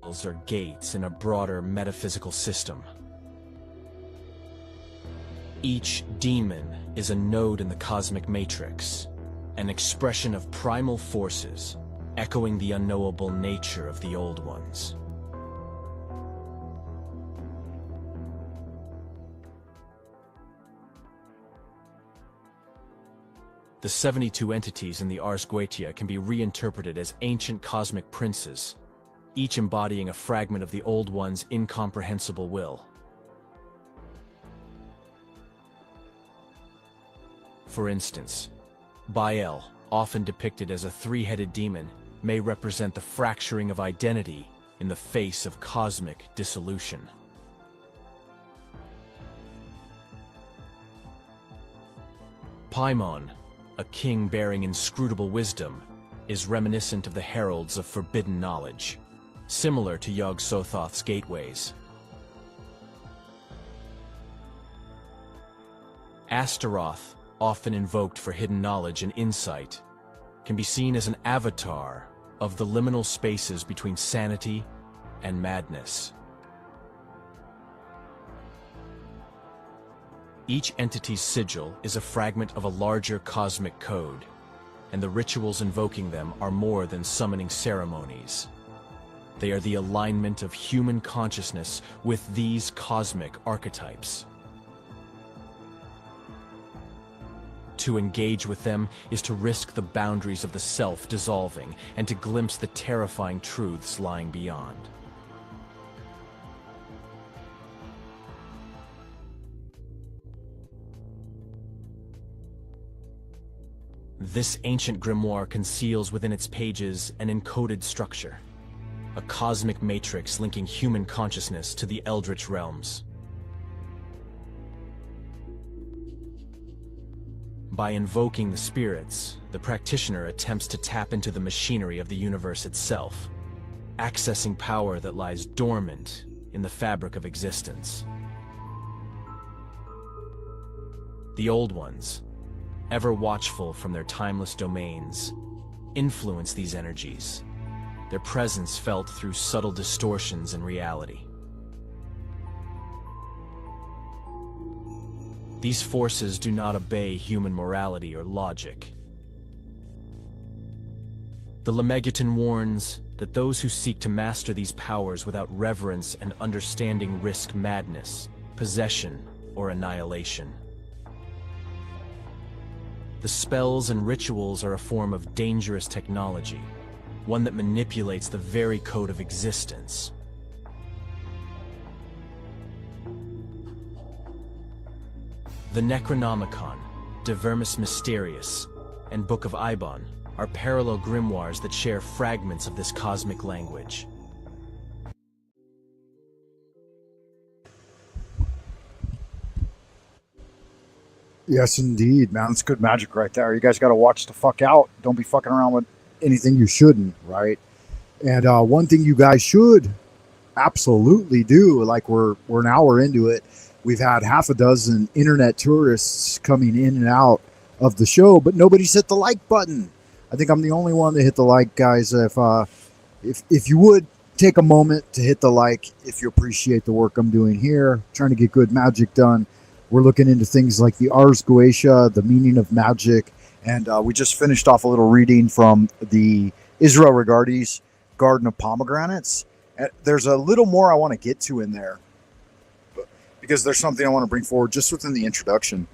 are gates in a broader metaphysical system. Each demon is a node in the cosmic matrix, an expression of primal forces, echoing the unknowable nature of the old ones. The 72 entities in the Ars Goetia can be reinterpreted as ancient cosmic princes, each embodying a fragment of the Old One's incomprehensible will. For instance, Baal, often depicted as a three-headed demon, may represent the fracturing of identity in the face of cosmic dissolution. Paimon, a king bearing inscrutable wisdom, is reminiscent of the heralds of forbidden knowledge, similar to Yog-Sothoth's gateways. Astaroth, often invoked for hidden knowledge and insight, can be seen as an avatar of the liminal spaces between sanity and madness. Each entity's sigil is a fragment of a larger cosmic code, and the rituals invoking them are more than summoning ceremonies. They are the alignment of human consciousness with these cosmic archetypes. To engage with them is to risk the boundaries of the self dissolving and to glimpse the terrifying truths lying beyond. This ancient grimoire conceals within its pages an encoded structure, a cosmic matrix linking human consciousness to the eldritch realms. By invoking the spirits, the practitioner attempts to tap into the machinery of the universe itself, accessing power that lies dormant in the fabric of existence. The Old Ones, ever watchful from their timeless domains, influence these energies, their presence felt through subtle distortions in reality. These forces do not obey human morality or logic. The Lemegeton warns that those who seek to master these powers without reverence and understanding risk madness, possession, or annihilation. The spells and rituals are a form of dangerous technology, one that manipulates the very code of existence. The Necronomicon, De Vermis Mysterious, and Book of Ibon are parallel grimoires that share fragments of this cosmic language. Yes, indeed, man. It's good magic right there. You guys got to watch the fuck out. Don't be fucking around with anything you shouldn't, right? And one thing you guys should absolutely do, like we're an hour into it, we've had half a dozen internet tourists coming in and out of the show, but nobody's hit the like button. I think I'm the only one that hit the like, guys. If you would take a moment to hit the like, if you appreciate the work I'm doing here, trying to get good magic done. We're looking into things like the Ars Goetia, the meaning of magic, and we just finished off a little reading from the Israel Regardi's Garden of Pomegranates. And there's a little more I want to get to in there, because there's something I want to bring forward just within the introduction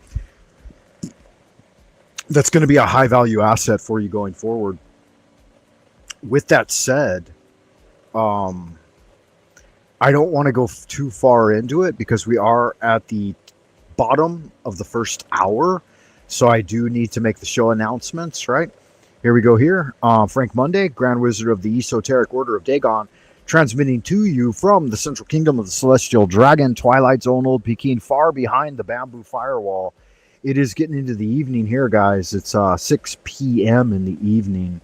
that's going to be a high value asset for you going forward. With that said, I don't want to go too far into it because we are at the bottom of the first hour, so I do need to make the show announcements. Right, here we go. Here, Frank Monday, Grand Wizard of the Esoteric Order of Dagon, transmitting to you from the Central Kingdom of the Celestial Dragon, Twilight Zone, Old Peking, far behind the bamboo firewall. It is getting into the evening here, guys. It's 6 p.m. in the evening.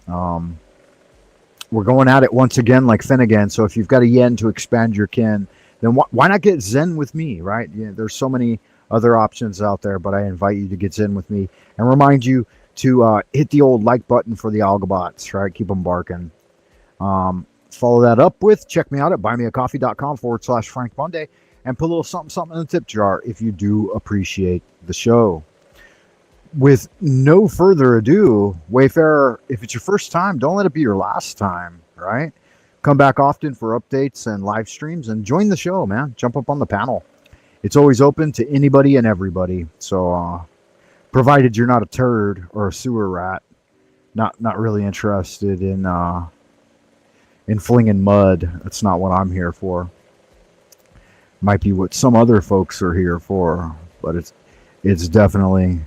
We're going at it once again like Finnegan, so if you've got a yen to expand your kin, then why not get Zen with me, right? Yeah, there's so many other options out there, but I invite you to get Zen with me and remind you to hit the old like button for the Algobots, right? Keep them barking. Follow that up with, check me out at buymeacoffee.com/Frank Monday and put a little something in the tip jar if you do appreciate the show. With no further ado, Wayfarer, if it's your first time, don't let it be your last time, right? Come back often for updates and live streams and join the show, man. Jump up on the panel. It's always open to anybody and everybody. So, provided you're not a turd or a sewer rat, not really interested in flinging mud. That's not what I'm here for. Might be what some other folks are here for, but it's definitely.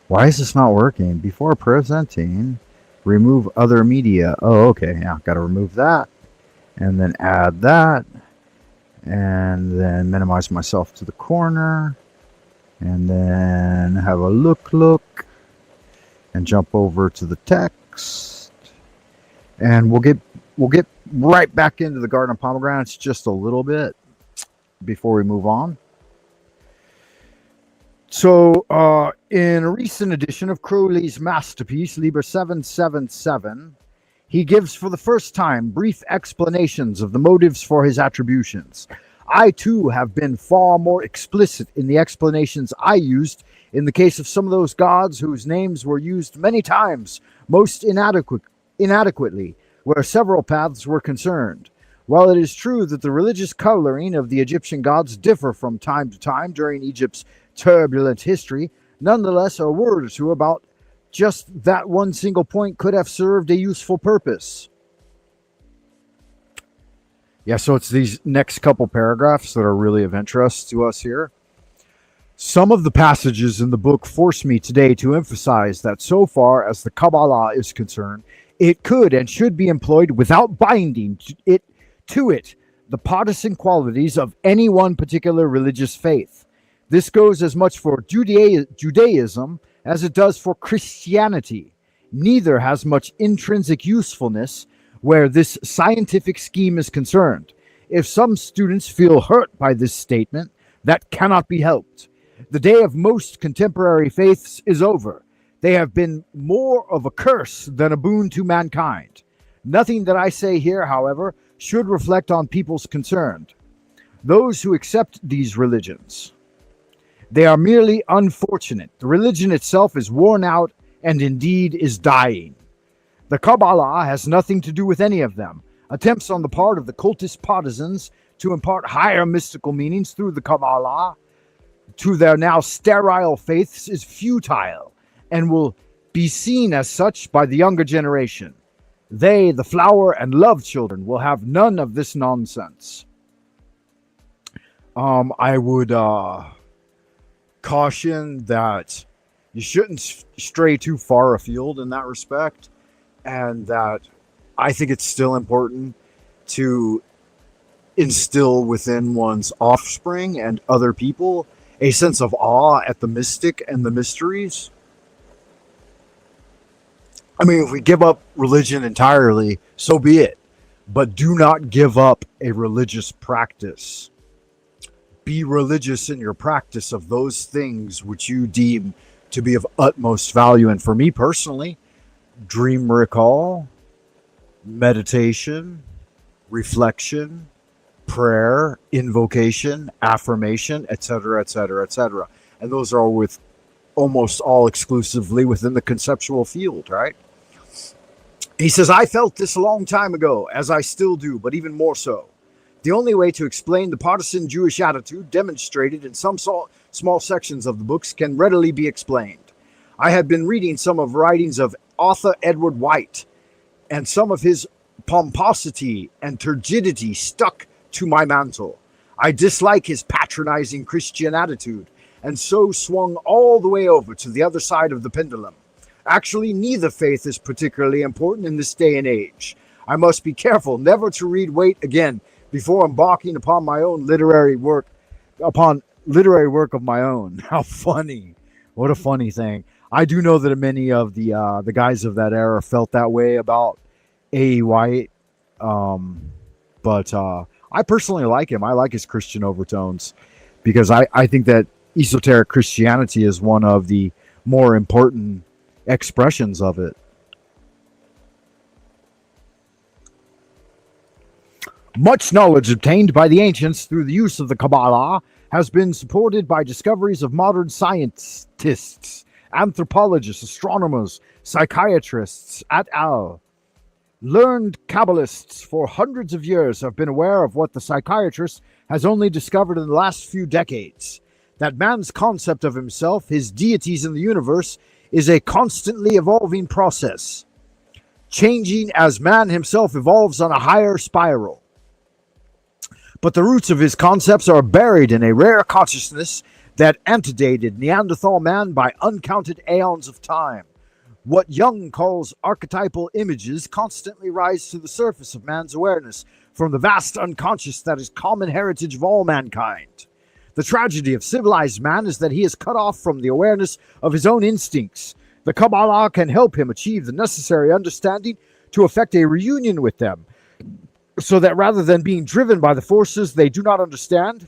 Why is this not working? Before presenting, remove other media. Oh, okay. Yeah, got to remove that, and then add that, and then minimize myself to the corner, and then have a look, and jump over to the text, and we'll get right back into the Garden of Pomegranates just a little bit before we move on. So, in a recent edition of Crowley's masterpiece, Liber 777, he gives for the first time brief explanations of the motives for his attributions. I, too, have been far more explicit in the explanations I used in the case of some of those gods whose names were used many times, most inadequately, where several paths were concerned. While it is true that the religious coloring of the Egyptian gods differ from time to time during Egypt's turbulent history, nonetheless a word or two about just that one single point could have served a useful purpose. Yeah, so it's these next couple paragraphs that are really of interest to us here. Some of the passages in the book force me today to emphasize that so far as the Kabbalah is concerned, it could and should be employed without binding to it the partisan qualities of any one particular religious faith. This goes as much for Judaism as it does for Christianity. Neither has much intrinsic usefulness where this scientific scheme is concerned. If some students feel hurt by this statement, that cannot be helped. The day of most contemporary faiths is over. They have been more of a curse than a boon to mankind. Nothing that I say here, however, should reflect on peoples concerned. Those who accept these religions. They are merely unfortunate. The religion itself is worn out and indeed is dying. The Kabbalah has nothing to do with any of them. Attempts on the part of the cultist partisans to impart higher mystical meanings through the Kabbalah to their now sterile faiths is futile and will be seen as such by the younger generation. They, the flower and love children, will have none of this nonsense. I would caution that you shouldn't stray too far afield in that respect, and that I think it's still important to instill within one's offspring and other people a sense of awe at the mystic and the mysteries. I mean, if we give up religion entirely, so be it. But do not give up a religious practice. Be religious in your practice of those things which you deem to be of utmost value. And for me personally, dream recall, meditation, reflection, prayer, invocation, affirmation, etc., etc., etc. And those are with almost all exclusively within the conceptual field, right? He says, I felt this a long time ago, as I still do, but even more so. The only way to explain the partisan Jewish attitude demonstrated in some small sections of the books can readily be explained. I had been reading some of writings of Arthur Edward White, and some of his pomposity and turgidity stuck to my mantle. I dislike his patronizing Christian attitude, and so swung all the way over to the other side of the pendulum. Actually, neither faith is particularly important in this day and age. I must be careful never to read Waite again before embarking upon my own literary work of my own. How funny. What a funny thing. I do know that many of the guys of that era felt that way about A.E. White. But I personally like him. I like his Christian overtones because I think that esoteric Christianity is one of the more important expressions of it. Much knowledge obtained by the ancients through the use of the Kabbalah has been supported by discoveries of modern scientists, anthropologists, astronomers, psychiatrists, et al. Learned Kabbalists for hundreds of years have been aware of what the psychiatrist has only discovered in the last few decades, that man's concept of himself, his deities in the universe, is a constantly evolving process, changing as man himself evolves on a higher spiral. But the roots of his concepts are buried in a rare consciousness that antedated Neanderthal man by uncounted aeons of time. What Jung calls archetypal images constantly rise to the surface of man's awareness from the vast unconscious that is common heritage of all mankind. The tragedy of civilized man is that he is cut off from the awareness of his own instincts. The Kabbalah can help him achieve the necessary understanding to effect a reunion with them, so that rather than being driven by the forces they do not understand,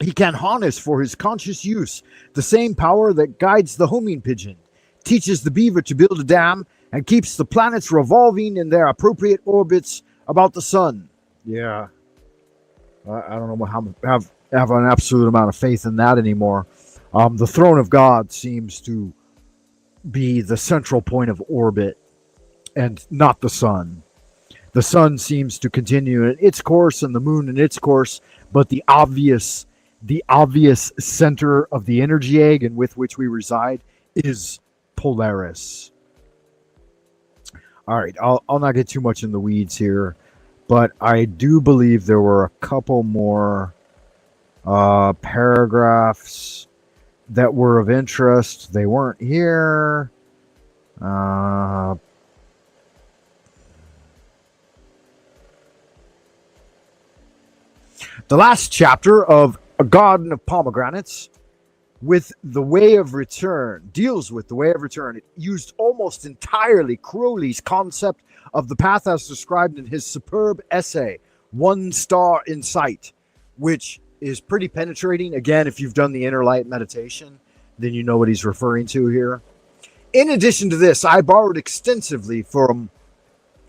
he can harness for his conscious use the same power that guides the homing pigeon, teaches the beaver to build a dam, and keeps the planets revolving in their appropriate orbits about the sun. Yeah. I don't know how have an absolute amount of faith in that anymore. The throne of God seems to be the central point of orbit and not the sun. The sun seems to continue in its course and the moon in its course, but the obvious center of the energy egg in with which we reside is Polaris. All right, I'll not get too much in the weeds here, but I do believe there were a couple more paragraphs that were of interest. They weren't here. The last chapter of A Garden of Pomegranates with the Way of Return deals with the Way of Return. It used almost entirely Crowley's concept of the path as described in his superb essay, One Star in Sight, which is pretty penetrating. Again, if you've done the inner light meditation, then you know what he's referring to here. In addition to this, I borrowed extensively from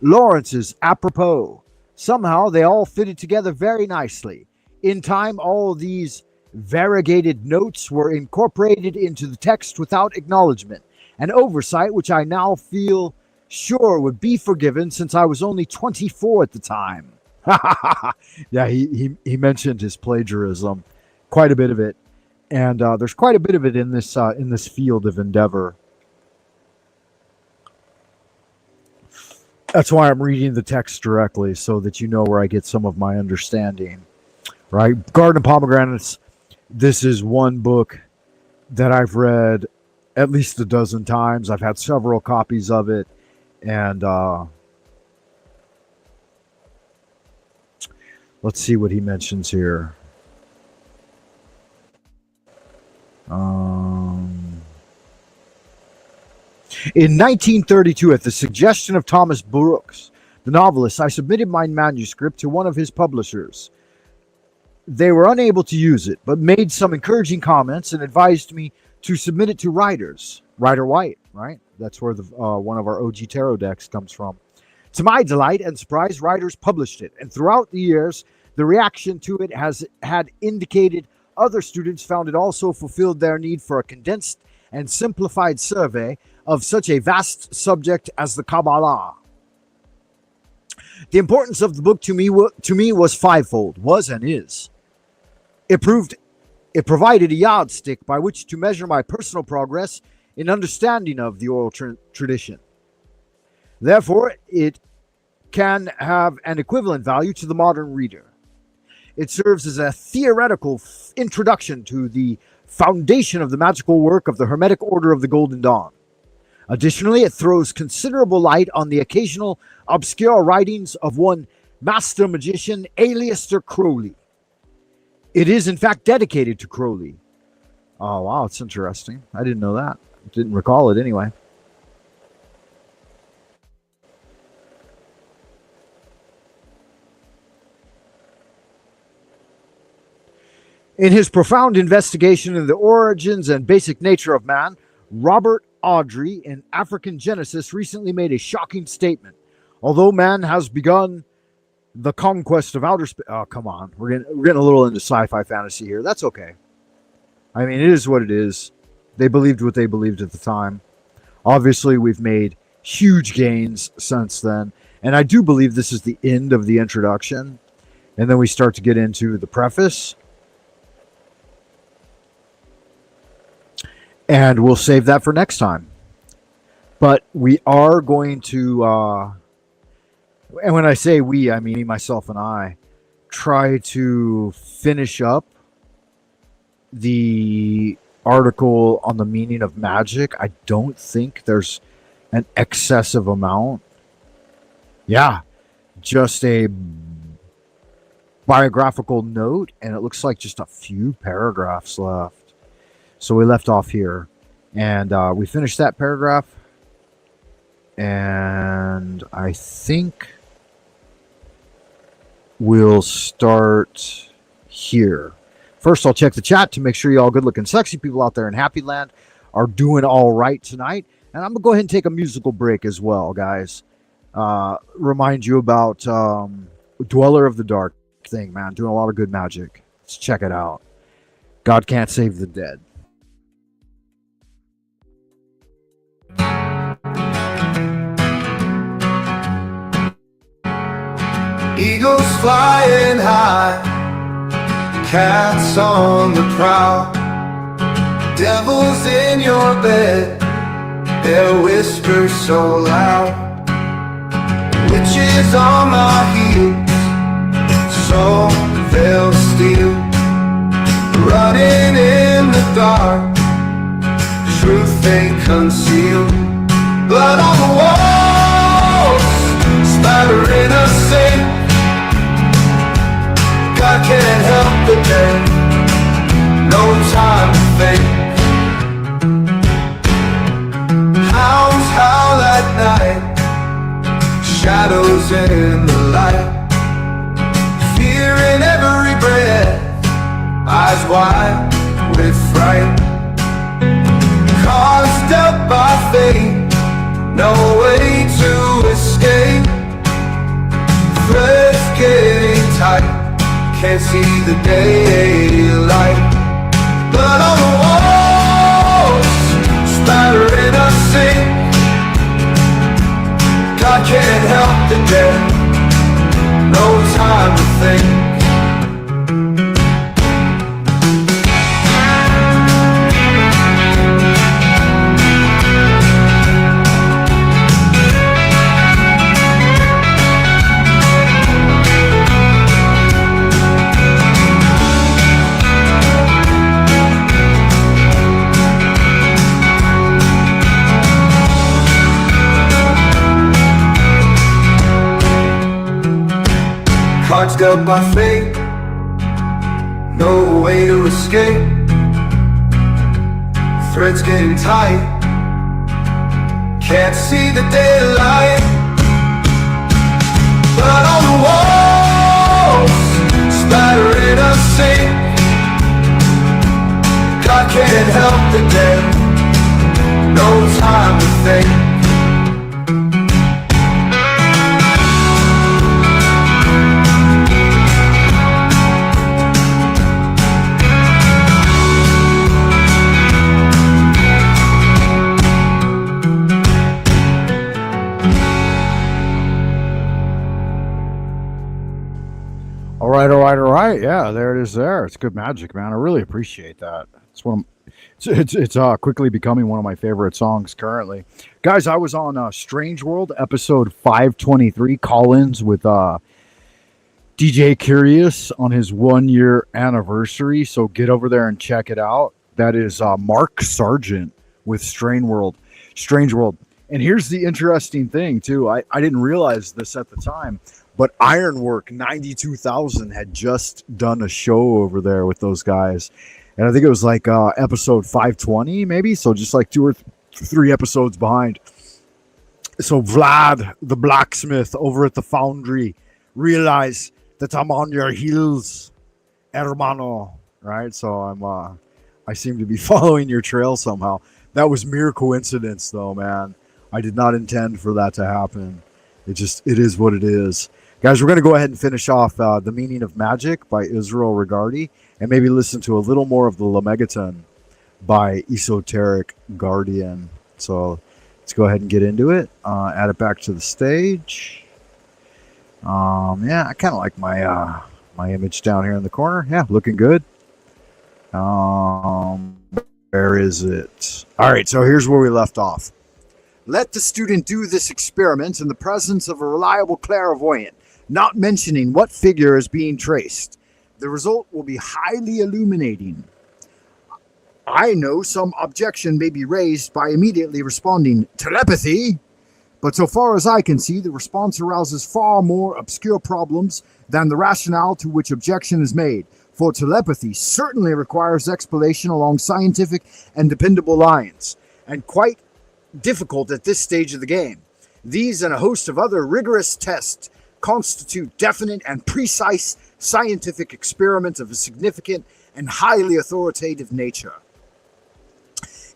Lawrence's apropos. Somehow they all fitted together very nicely. In time, all these variegated notes were incorporated into the text without acknowledgement, an oversight which I now feel sure would be forgiven since I was only 24 at the time. Yeah, he mentioned his plagiarism, quite a bit of it, and there's quite a bit of it in this field of endeavor. That's why I'm reading the text directly, so that you know where I get some of my understanding. Right? Garden of Pomegranates. This is one book that I've read at least a dozen times. I've had several copies of it, and let's see what he mentions here. In 1932, at the suggestion of Thomas Brooks, the novelist, I submitted my manuscript to one of his publishers. They were unable to use it, but made some encouraging comments and advised me to submit it to Writers. Rider White, right? That's where one of our OG tarot decks comes from. To my delight and surprise, Writers published it, and throughout the years, the reaction to it had indicated other students found it also fulfilled their need for a condensed and simplified survey of such a vast subject as the Kabbalah. The importance of the book to me was fivefold, was and is. It provided a yardstick by which to measure my personal progress in understanding of the oral tradition. Therefore, it can have an equivalent value to the modern reader. It serves as a theoretical introduction to the foundation of the magical work of the Hermetic Order of the Golden Dawn. Additionally, it throws considerable light on the occasional obscure writings of one master magician, Aleister Crowley. It is, in fact, dedicated to Crowley. Oh, wow, it's interesting. I didn't know that. Didn't recall it anyway. In his profound investigation into the origins and basic nature of man, Robert Audrey in African Genesis recently made a shocking statement. Although man has begun The Conquest of Outer Space. Oh, come on. We're getting a little into sci-fi fantasy here. That's okay. I mean, it is what it is. They believed what they believed at the time. Obviously, we've made huge gains since then. And I do believe this is the end of the introduction. And then we start to get into the preface. And we'll save that for next time. But we are going to, and when I say we, I mean myself and I, try to finish up the article on the meaning of magic. I don't think there's an excessive amount. Yeah, just a biographical note, and it looks like just a few paragraphs left. So we left off here, and we finished that paragraph, and I think we'll start here. First, I'll check the chat to make sure you all good-looking, sexy people out there in Happy Land are doing all right tonight. And I'm going to go ahead and take a musical break as well, guys. Remind you about Dweller of the Dark thing, man. Doing a lot of good magic. Let's check it out. God can't save the dead. Eagles flying high, cats on the prowl, devils in your bed, their whispers so loud, witches on my heels, so they'll steal, running in the dark, truth they conceal, blood on the walls, splattering us safe. I can't help but then, no time to think. Hounds howl at night, shadows in the light, fear in every breath, eyes wide with fright. Cards dealt by fate, no way to escape. Threads getting tight, can't see the daylight. Blood on the walls, splattering us sink. God can't help the dead, no time to think. Cards dealt by fate, no way to escape. Threads getting tight, can't see the daylight. Blood on the walls, splattering us sink. God can't help the dead, no time to think. All right. Yeah, there it is. There, it's good magic, man. I really appreciate that. It's one. It's quickly becoming one of my favorite songs currently, guys. I was on Strange World episode 523 call-ins with DJ Curious on his 1-year anniversary. So get over there and check it out. That is Mark Sargent with Strange World. And here's the interesting thing too. I didn't realize this at the time, but Ironwork 92,000 had just done a show over there with those guys. And I think it was like episode 520 maybe. So just like 2 or 3 episodes behind. So Vlad, the blacksmith over at the foundry, realize that I'm on your heels, hermano. Right? So I seem to be following your trail somehow. That was mere coincidence though, man. I did not intend for that to happen. It is what it is. Guys, we're going to go ahead and finish off The Meaning of Magic by Israel Regardie, and maybe listen to a little more of the Lemegeton by Esoteric Guardian. So let's go ahead and get into it. Add it back to the stage. Yeah, I kind of like my my image down here in the corner. Yeah, looking good. Where is it? All right, so here's where we left off. Let the student do this experiment in the presence of a reliable clairvoyant, not mentioning what figure is being traced. The result will be highly illuminating. I know some objection may be raised by immediately responding, telepathy, but so far as I can see, the response arouses far more obscure problems than the rationale to which objection is made, for telepathy certainly requires explanation along scientific and dependable lines, and quite difficult at this stage of the game. These and a host of other rigorous tests constitute definite and precise scientific experiments of a significant and highly authoritative nature.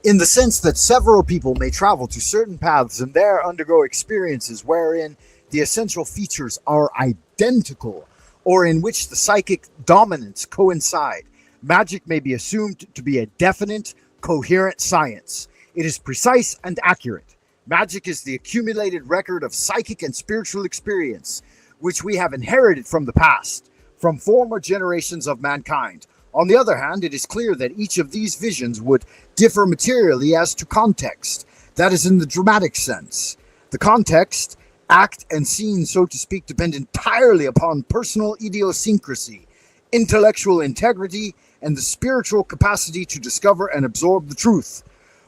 In the sense that several people may travel to certain paths and there undergo experiences wherein the essential features are identical, or in which the psychic dominants coincide, magic may be assumed to be a definite, coherent science. It is precise and accurate. Magic is the accumulated record of psychic and spiritual experience, which we have inherited from the past, from former generations of mankind. On the other hand, it is clear that each of these visions would differ materially as to context. That is in the dramatic sense. The context, act, and scene, so to speak, depend entirely upon personal idiosyncrasy, intellectual integrity, and the spiritual capacity to discover and absorb the truth,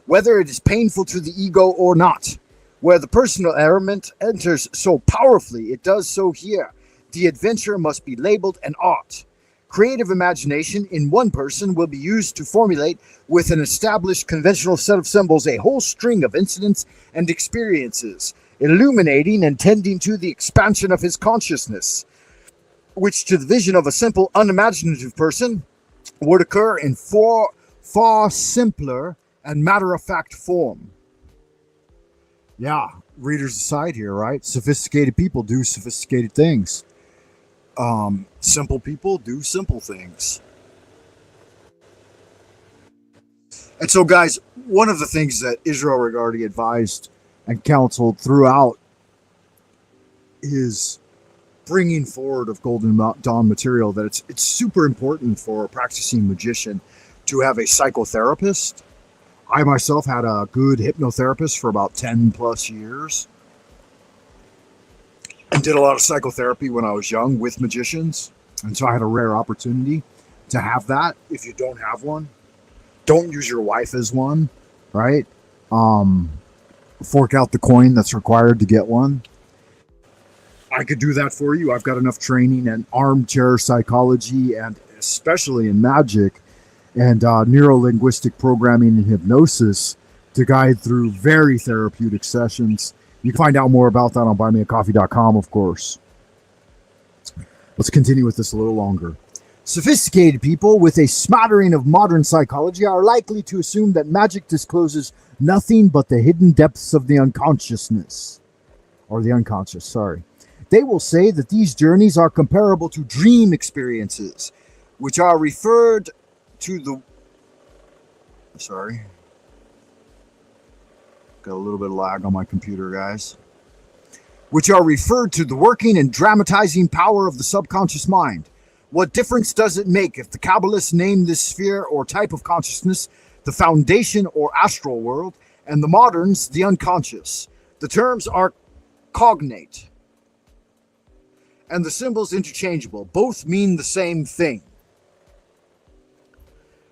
whether it is painful to the ego or not. Where the personal element enters so powerfully, it does so here. The adventure must be labeled an art. Creative imagination in one person will be used to formulate, with an established conventional set of symbols, a whole string of incidents and experiences, illuminating and tending to the expansion of his consciousness, which to the vision of a simple, unimaginative person would occur in far simpler and matter-of-fact form. Yeah, readers aside here, right? Sophisticated people do sophisticated things. Simple people do simple things. And so, guys, one of the things that Israel Regardie advised and counseled throughout his bringing forward of Golden Dawn material, that it's super important for a practicing magician to have a psychotherapist. I myself had a good hypnotherapist for about 10 plus years and did a lot of psychotherapy when I was young with magicians. And so I had a rare opportunity to have that. If you don't have one, don't use your wife as one, right? Fork out the coin that's required to get one. I could do that for you. I've got enough training in armchair psychology, and especially in magic and neuro-linguistic programming and hypnosis, to guide through very therapeutic sessions. You can find out more about that on buymeacoffee.com, of course. Let's continue with this a little longer. Sophisticated people with a smattering of modern psychology are likely to assume that magic discloses nothing but the hidden depths of the unconsciousness. Or the unconscious, sorry. They will say that these journeys are comparable to dream experiences, which are referred to the... Sorry. Got a little bit of lag on my computer, guys. Which are referred to the working and dramatizing power of the subconscious mind. What difference does it make if the Kabbalists name this sphere or type of consciousness the foundation or astral world, and the moderns the unconscious? The terms are cognate, and the symbols interchangeable. Both mean the same thing.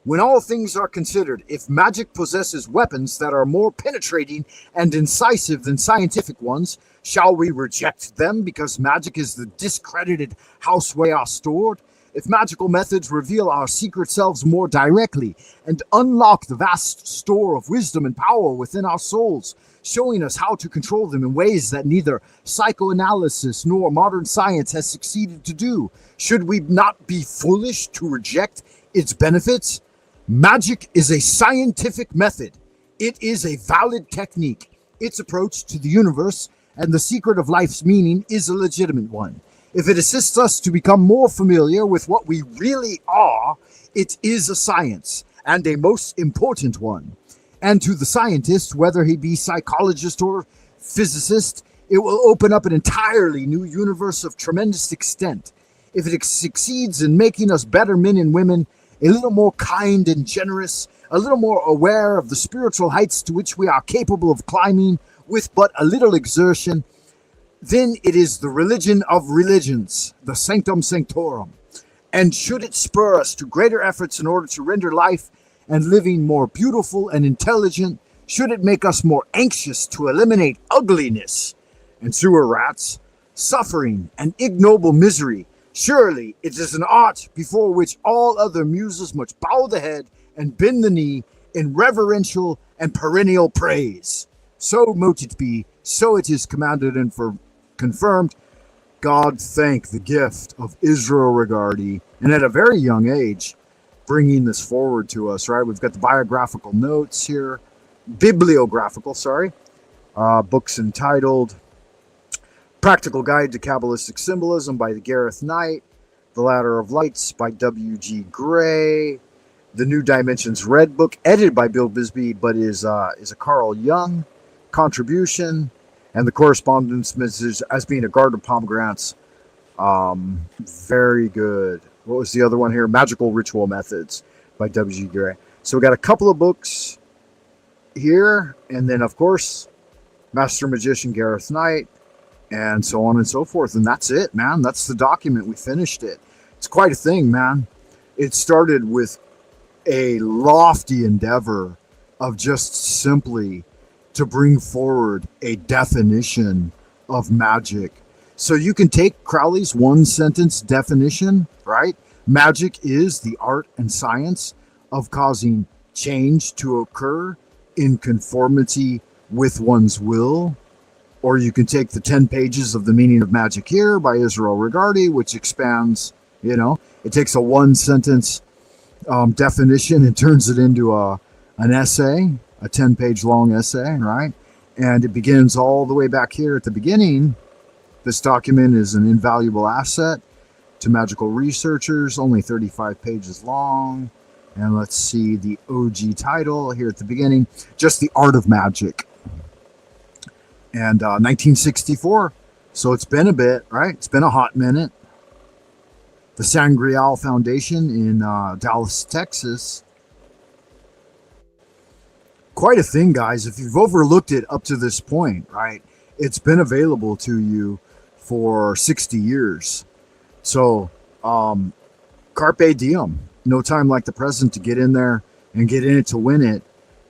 When all things are considered, if magic possesses weapons that are more penetrating and incisive than scientific ones, shall we reject them because magic is the discredited house we are stored? If magical methods reveal our secret selves more directly and unlock the vast store of wisdom and power within our souls, showing us how to control them in ways that neither psychoanalysis nor modern science has succeeded to do, should we not be foolish to reject its benefits? Magic is a scientific method. It is a valid technique. Its approach to the universe and the secret of life's meaning is a legitimate one. If it assists us to become more familiar with what we really are, it is a science, and a most important one. And to the scientist, whether he be psychologist or physicist, it will open up an entirely new universe of tremendous extent. If it succeeds in making us better men and women, a little more kind and generous, a little more aware of the spiritual heights to which we are capable of climbing with but a little exertion, then it is the religion of religions, the sanctum sanctorum. And should it spur us to greater efforts in order to render life and living more beautiful and intelligent, should it make us more anxious to eliminate ugliness and sewer rats, suffering and ignoble misery, surely it is an art before which all other muses must bow the head and bend the knee in reverential and perennial praise. So mote it be, so it is commanded and confirmed. God thank the gift of Israel Regardi, and at a very young age, bringing this forward to us, right? We've got the biographical notes here, bibliographical, books entitled Practical Guide to Kabbalistic Symbolism by the Gareth Knight, The Ladder of Lights by W.G. Gray, The New Dimensions Red Book, edited by Bill Bisbee, but is a Carl Jung contribution, and the correspondence message as being a Garden of Pomegranates. Very good. What was the other one here? Magical Ritual Methods by W.G. Gray. So we got a couple of books here, and then of course Master Magician Gareth Knight, and so on and so forth. And that's it, man. That's the document. We finished it. It's quite a thing, man. It started with a lofty endeavor of just simply to bring forward a definition of magic. So you can take Crowley's one sentence definition, right? Magic is the art and science of causing change to occur in conformity with one's will. Or you can take the 10 pages of The Meaning of Magic Here by Israel Regardi, which expands, it takes a one sentence definition and turns it into an essay, a 10-page long essay, right? And it begins all the way back here at the beginning. This document is an invaluable asset to magical researchers, only 35 pages long. And let's see the OG title here at the beginning, Just the Art of Magic. And 1964, so it's been a bit, right? It's been a hot minute. The Sangreal Foundation in Dallas, Texas. Quite a thing, guys. If you've overlooked it up to this point, right, it's been available to you for 60 years. So, carpe diem. No time like the present to get in there and get in it to win it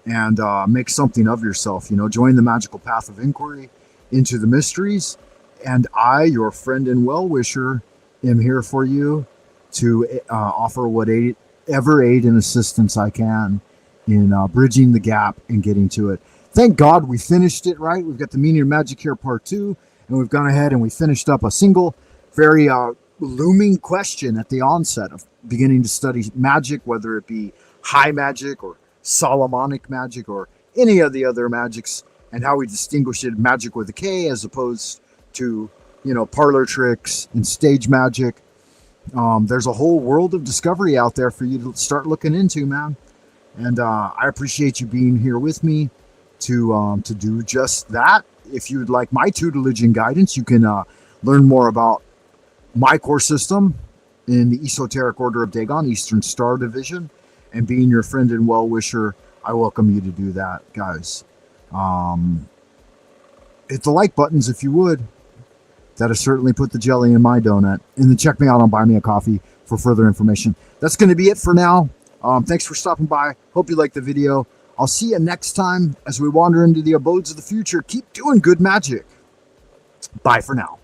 and make something of yourself. Join the magical path of inquiry into the mysteries. And I, your friend and well-wisher, am here for you to offer whatever aid and assistance I can in bridging the gap and getting to it. Thank God we finished it, right? We've got the Meaning of Magic Here Part 2, and we've gone ahead and we finished up a single, very looming question at the onset of beginning to study magic, whether it be high magic or Solomonic magic or any of the other magics, and how we distinguish it magic with a K as opposed to, parlor tricks and stage magic. There's a whole world of discovery out there for you to start looking into, man. And I appreciate you being here with me to do just that. If you'd like my tutelage and guidance, you can learn more about my core system in the Esoteric Order of Dagon, Eastern Star Division, and being your friend and well-wisher, I welcome you to do that, guys. Hit the like buttons if you would. That has certainly put the jelly in my donut. And then check me out on Buy Me a Coffee for further information. That's going to be it for now. Thanks for stopping by. Hope you liked the video. I'll see you next time as we wander into the abodes of the future. Keep doing good magic. Bye for now.